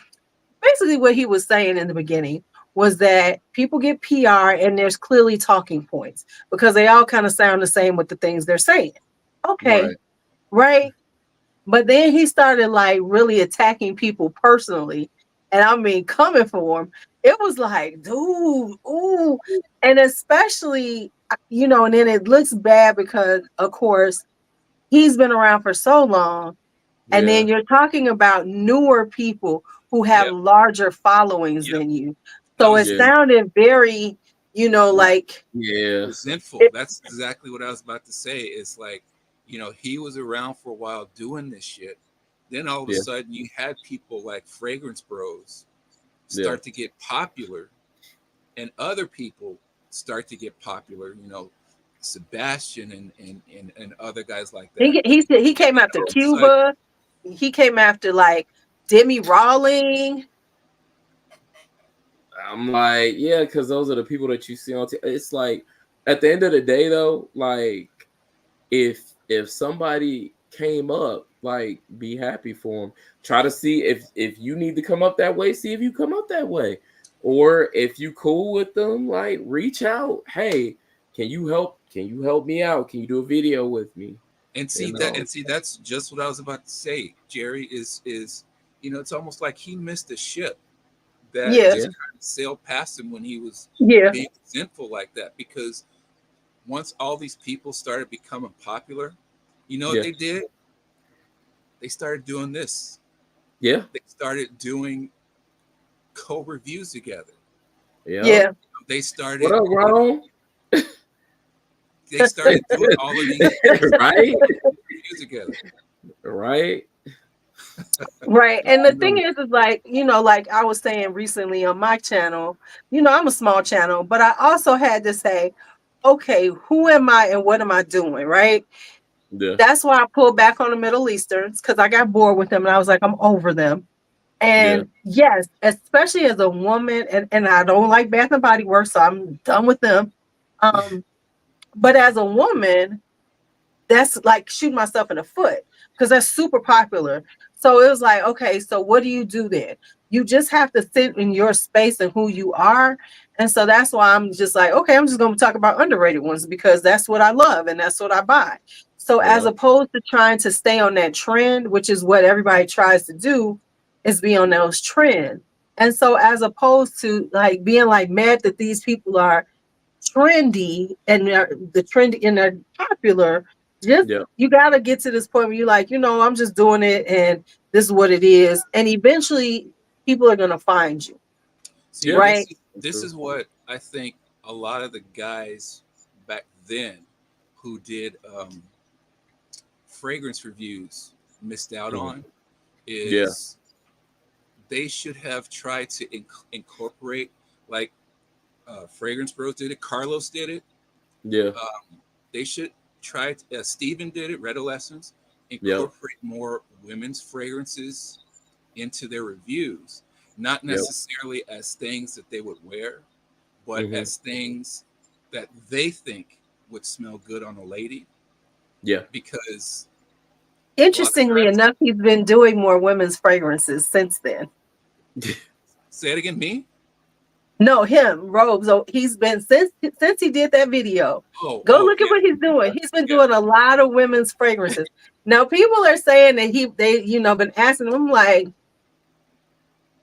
basically what he was saying in the beginning was that people get PR and there's clearly talking points because they all kind of sound the same with the things they're saying. Okay, Right. right. But then he started like really attacking people personally. And I mean, coming for him, it was like, dude, ooh. And especially, and then it looks bad because, of course, he's been around for so long. And Yeah. then you're talking about newer people who have Yep, larger followings yep. than you. I So was it Yeah. just sounded very, like, Yeah. resentful. it, That's exactly what I was about to say. It's like, he was around for a while doing this shit. Then all of a Yeah. sudden, you had people like Fragrance Bros Yeah. start to get popular, and other people start to get popular. Sebastian and other guys like that. he came And after all of a sudden, Cuba. He came after like Demi Rawling. I'm like, yeah, because those are the people that you see on. It's like at the end of the day, though, like if somebody came up, like be happy for them. Try to see if you need to come up that way. See if you come up that way, or if you cool with them, like reach out. Hey, can you help? Can you help me out? Can you do a video with me? and You see that, know? and see that's just what I was about to say. Jerry is it's almost like he missed a ship that Yeah, Yeah. just kind of sailed past him when he was yeah. being resentful like that. Because once all these people started becoming popular, you know what Yeah. they did? They started doing this. Yeah. They started doing co-reviews together. Yep. Yeah. They What started, up, Ron? they started doing all of these Right? reviews together. Right? Right. And I the thing know. is like, like I was saying recently on my channel, I'm a small channel, but I also had to say, okay, who am I and what am I doing? Right. Yeah. That's why I pulled back on the Middle Easterns because I got bored with them and I was like, I'm over them. Yeah. And yes, especially as a woman, and I don't like Bath and Body Works, so I'm done with them. Um, but as a woman, that's like shooting myself in the foot because that's super popular. So it was like, okay, so what do you do then? You just have to sit in your space and who you are. And so that's why I'm just like, okay, I'm just going to talk about underrated ones because that's what I love and that's what I buy. So as Yeah. opposed to trying to stay on that trend, which is what everybody tries to do, is be on those trends. And so as opposed to like being like mad that these people are trendy and the trendy and they're popular, just Yeah. you got to get to this point where you're like, I'm just doing it and this is what it is, and eventually people are going to find you, See, Yeah. right? this True. is what I think a lot of the guys back then who did fragrance reviews missed out Mhm. on Yeah. is they should have tried to incorporate like Fragrance Bros did it, Carlos did it. Yeah. They should try to, Steven did it, Red Essence, Yep. incorporate more women's fragrances into their reviews, not Yep. necessarily as things that they would wear, but Hmm. as things that they think would smell good on a lady. Yeah. Because a lot of Interestingly times, enough, he's been doing more women's fragrances since then. say it again, me? No, him, Robes. So he's been since he did that video. Go Oh, look at yeah, what he's doing. He's been yeah. doing a lot of women's fragrances. Now people are saying that they been asking him like,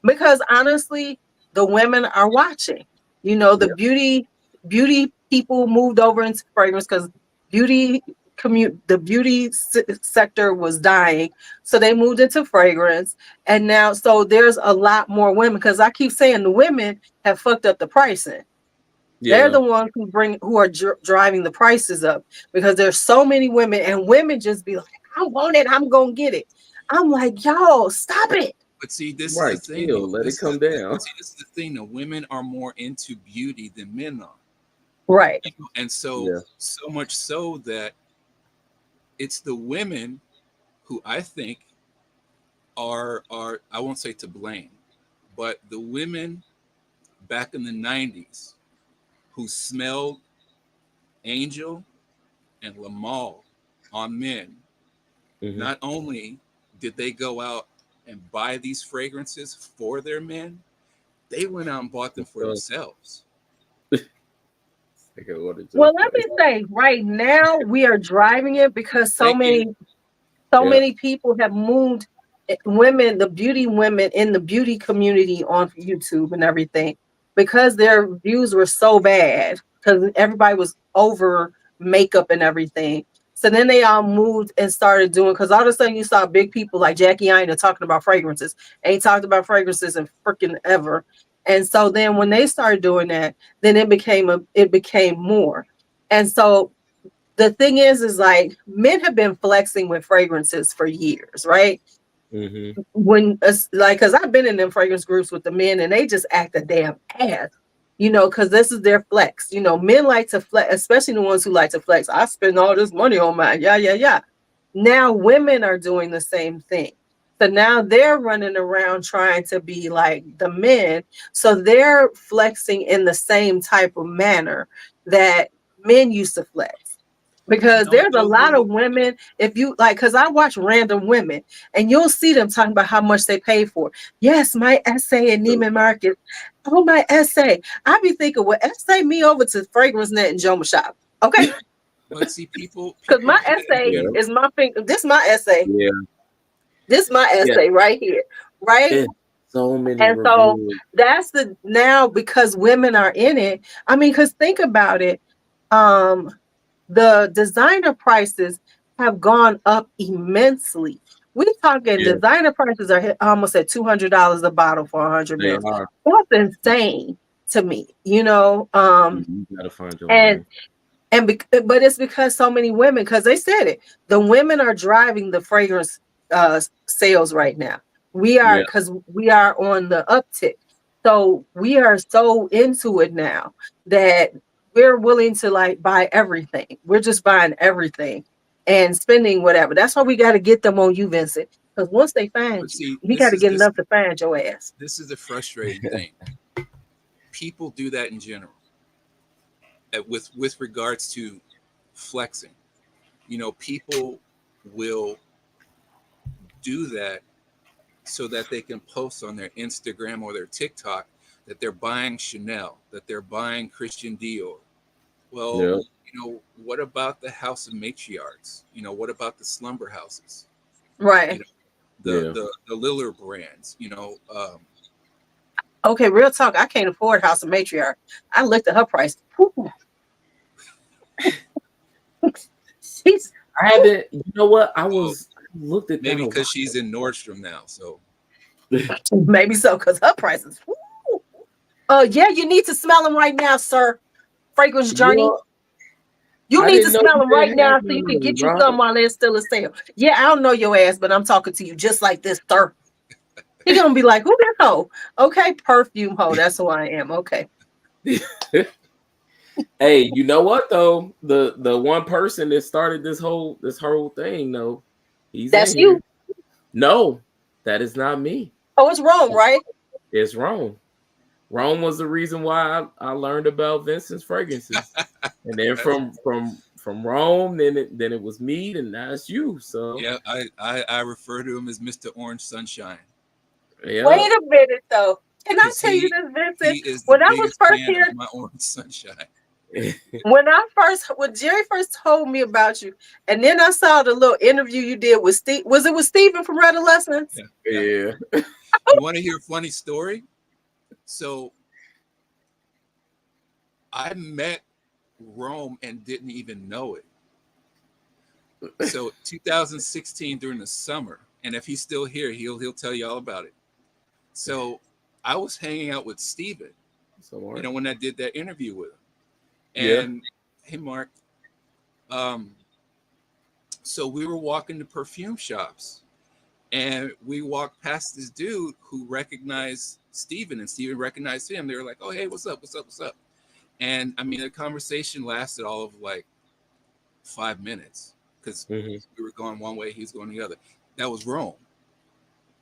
because honestly, the women are watching. The Yeah. beauty people moved over into fragrance because the beauty sector was dying, so they moved into fragrance. And now, so there's a lot more women, because I keep saying the women have fucked up the pricing. They're Yeah. the ones who are driving the prices up, because there's so many women, and women just be like, I want it, I'm gonna get it. I'm like, yo, stop it. But see, this is the Right. thing, Chill. though. Let it come down. This is the thing. The women are more into beauty than men are, Right. and so Yeah. so much so that it's the women who I think are I won't say to blame, but the women back in the '90s who smelled Angel and Lamal on men. Hmm. Not only did they go out and buy these fragrances for their men, they went out and bought them for themselves. I got ordered to the Well, let place. me say, right now we are driving it because so Thank you. many so Yeah. many people have moved, women, the beauty women in the beauty community on YouTube and everything, because their views were so bad because everybody was over makeup and everything. So then they all moved and started doing, because all of a sudden you saw big people like Jackie Aina talking about fragrances. Ain't talked about fragrances in freaking ever. And so then when they started doing that, then it became more. And so the thing is like, men have been flexing with fragrances for years, right? Hmm. When like, because I've been in them fragrance groups with the men, and they just act a damn ass, because this is their flex. Men like to flex, especially the ones who like to flex. I spend all this money on mine. Yeah, yeah, yeah. Now women are doing the same thing. So now they're running around trying to be like the men. So they're flexing in the same type of manner that men used to flex. Because No, there's a no, no, lot no. of women, if you like, because I watch random women, and you'll see them talking about how much they pay for. Yes, my essay in Neiman Marcus. Oh, my essay. I be thinking, well, essay me over to Fragrance Net and Joma Shop. Okay. But see, people Because people my do that in essay Yeah. general. is my finger. This my essay. Yeah. This my Yeah. essay right here. Right. And so many And so reviews. that's the now, because women are in it. I mean, because think about it. Um, the designer prices have gone up immensely. We talking Yeah. designer prices are almost at $200 a bottle for 100 They mils. are. That's insane to me, You gotta find your and lane. but it's because so many women, because they said it, the women are driving the fragrance sales right now. We are, Yeah. because we are on the uptick, so we are so into it now that we're willing to like buy everything. We're just buying everything and spending whatever. That's why we got to get them on you, Vincent, because once they find But you, see, we got to get enough to find your ass. this is the frustrating thing. People do that in general, with regards to flexing. People will do that so that they can post on their Instagram or their TikTok that they're buying Chanel, that they're buying Christian Dior. Well, Yeah. what about the house of matriarchs? What about the slumber houses? You Right. know, the Yeah. the Liller brands. Okay, real talk. I can't afford House of Matriarch. I looked at her price. Whew. She's I haven't. You know what? I looked at that maybe a while. because she's in Nordstrom now. So maybe so, because her prices. Woo. Yeah, you need to smell them right now, sir. Fragrance You Journey. know, You I need to didn't know smell you them right didn't have now so you none can of them, get you bro. some while they're still a sale. Yeah, I don't know your ass, but I'm talking to you just like this, sir. He gonna be like, who that hoe? Okay, perfume hoe. That's who I am. Okay. Hey, you know what though? The one person that started this whole thing, though, he's That's in you. here. No, that is not me. Oh, it's Rome, right? It's Rome. Rome was the reason why I learned about Vincent's fragrances, and then from Rome, then it was me, and now it's you. So Yeah, I refer to him as Mr. Orange Sunshine Wait yeah, a minute, though. Can I because tell you this, he Vincent? is the When I was biggest first fan of here, my Orange Sunshine. when Jerry first told me about you, and then I saw the little interview you did with Steve. Was it with Steven from Adolescence? Yeah, yeah. yeah. You want to hear a funny story? So I met Rome and didn't even know it. So 2016 during the summer, and if he's still here, he'll tell you all about it. So I was hanging out with Steven, So Mark, when I did that interview with him. yeah, And hey, Mark, um, so we were walking to perfume shops, and we walked past this dude who recognized Steven, and Steven recognized him. They were like, "Oh, hey, what's up? What's up? What's up?" And I mean, the conversation lasted all of like 5 minutes because hmm we were going one way, he was going the other. That was Rome.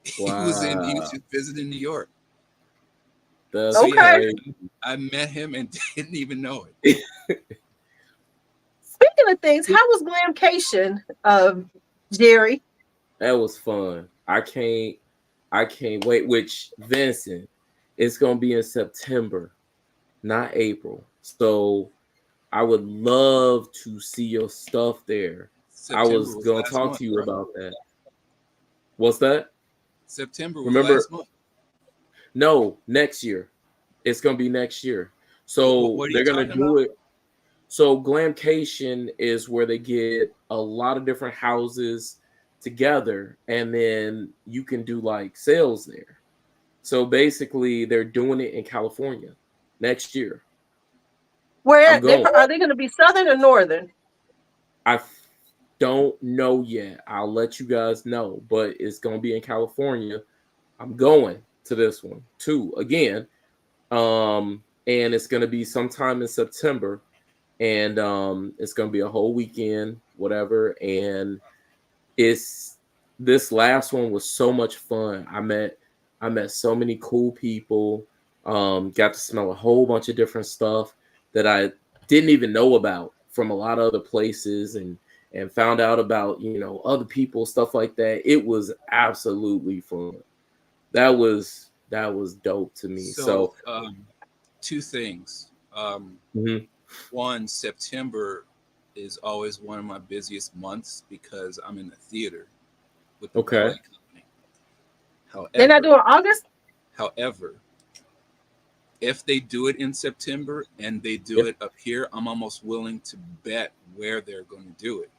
He was wow, just visiting New York. that's So yeah, Okay. crazy. I met him and didn't even know it. Speaking of things, how was Glamcation, Jerry? That was fun. I can't wait. Which Vincent, it's gonna be in September, not April. So I would love to see your stuff there. I September was was gonna last talk month, to you bro. about that. What's that? September was Remember? last month. No, next year. It's gonna be next year. So What are you they're gonna talking do about? it. So Glamcation is where they get a lot of different houses together, and then you can do like sales there. So basically, they're doing it in California next year. I'm Where going. are they going to be Southern or Northern? Don't know yet. I'll let you guys know, but it's gonna be in California. I'm going to this one too again. And it's gonna be sometime in September, and it's gonna be a whole weekend, whatever. And it's this last one was so much fun. I met so many cool people. Got to smell a whole bunch of different stuff that I didn't even know about from a lot of other places, and found out about other people, stuff like that. It was absolutely fun. That was dope to me. So So two things. mhm. One, September is always one of my busiest months because I'm in the theater with the Okay, ballet company. They're not However, doing August? however, if they do it in September and they do yep, it up here, I'm almost willing to bet where they're going to do it,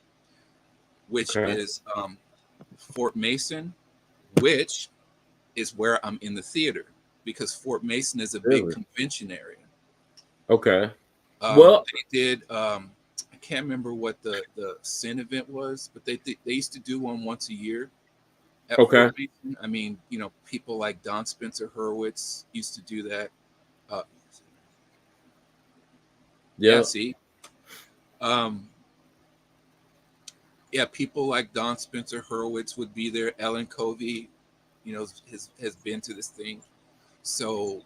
which okay, is Fort Mason, which is where I'm in the theater because Fort Mason is a big really, convention area. okay. Well, They did. I can't remember what the Sin event was, but they used to do one once a year at Fort okay, Mason. I mean, people like Don Spencer Hurwitz used to do that. Uh, yeah, yeah, see, um, yeah, people like Don Spencer Hurwitz would be there. Ellen Covey, has been to this thing, so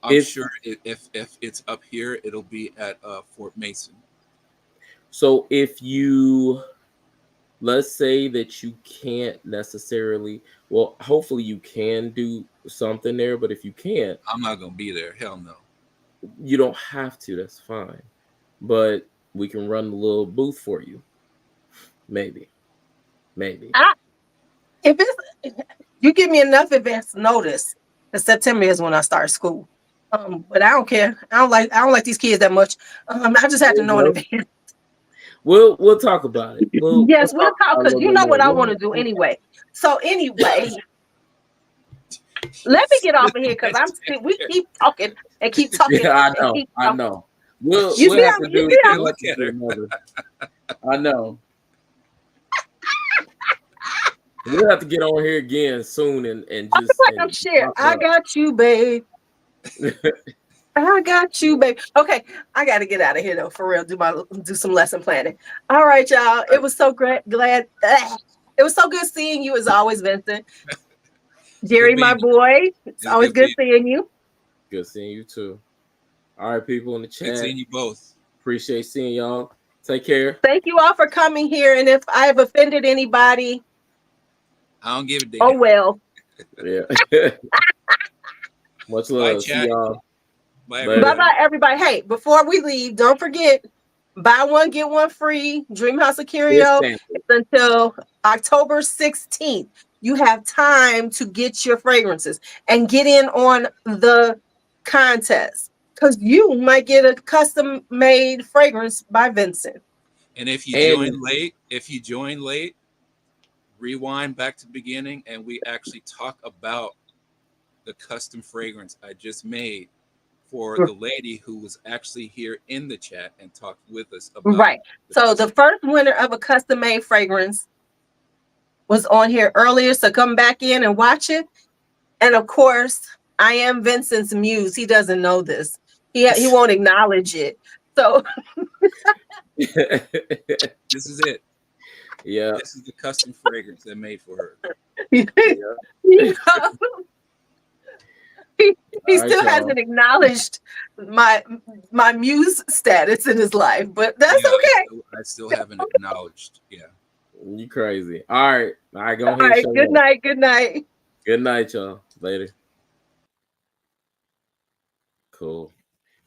I'm if sure if it's up here, it'll be at Fort Mason. so if you let's say that you can't necessarily, well, hopefully you can do something there, but if you can't, I'm not gonna be there. Hell no. you don't have to. That's fine. But we can run a little booth for you. Maybe. I, if it's you give me enough advance notice, because September is when I start school. But I don't care. I don't like these kids that much. I just have There to you know in go. advance. We'll talk about it. We'll Yes, we'll talk talk about it a because little you bit know what more. I Go want to ahead. do anyway. So anyway, let me get off of here because we keep talking and keep talking Yeah, I and know. keep I talking. know. We'll You we'll see have how to you do see how we'll have Look to at do her. another. I know. We'll have to get on here again soon and I feel just like I'm and shit. talk I got you, babe. it up. I got you, baby. Okay, I got to get out of here though, for real. Do some lesson planning. All right, y'all. It was so great. It was so good seeing you as always, Vincent. Jerry, Good my being you. boy. It's It's always good good being seeing you. Good seeing you too. All right, people in the good chat. seeing you both. Appreciate seeing y'all. Take care. Thank you all for coming here. And if I have offended anybody, I don't give a damn. oh well. Yeah. Much Bye, love. See chat. y'all Bye, later. Bye everybody. bye, everybody. Hey, before we leave, don't forget, buy one, get one free. Dreamhouse-Ikiryo. Discount. It's until October 16th. You have time to get your fragrances and get in on the contest because you might get a custom made fragrance by Vincent. And if you And join late, rewind back to the beginning, and we actually talk about the custom fragrance I just made for the lady who was actually here in the chat and talked with us about Right. So the custom. first winner of a custom made fragrance was on here earlier. So come back in and watch it. And of course, I am Vincent's muse. He doesn't know this. He won't acknowledge it. So This is it. yeah. This is the custom fragrance I made for her. you know, he All right, still y'all. hasn't acknowledged my muse status in his life, but that's Yeah, okay. I still haven't acknowledged. Yeah. You crazy. All right. All right, go ahead All and right. show Good up. night. Good night. Good night, y'all. Later. Cool.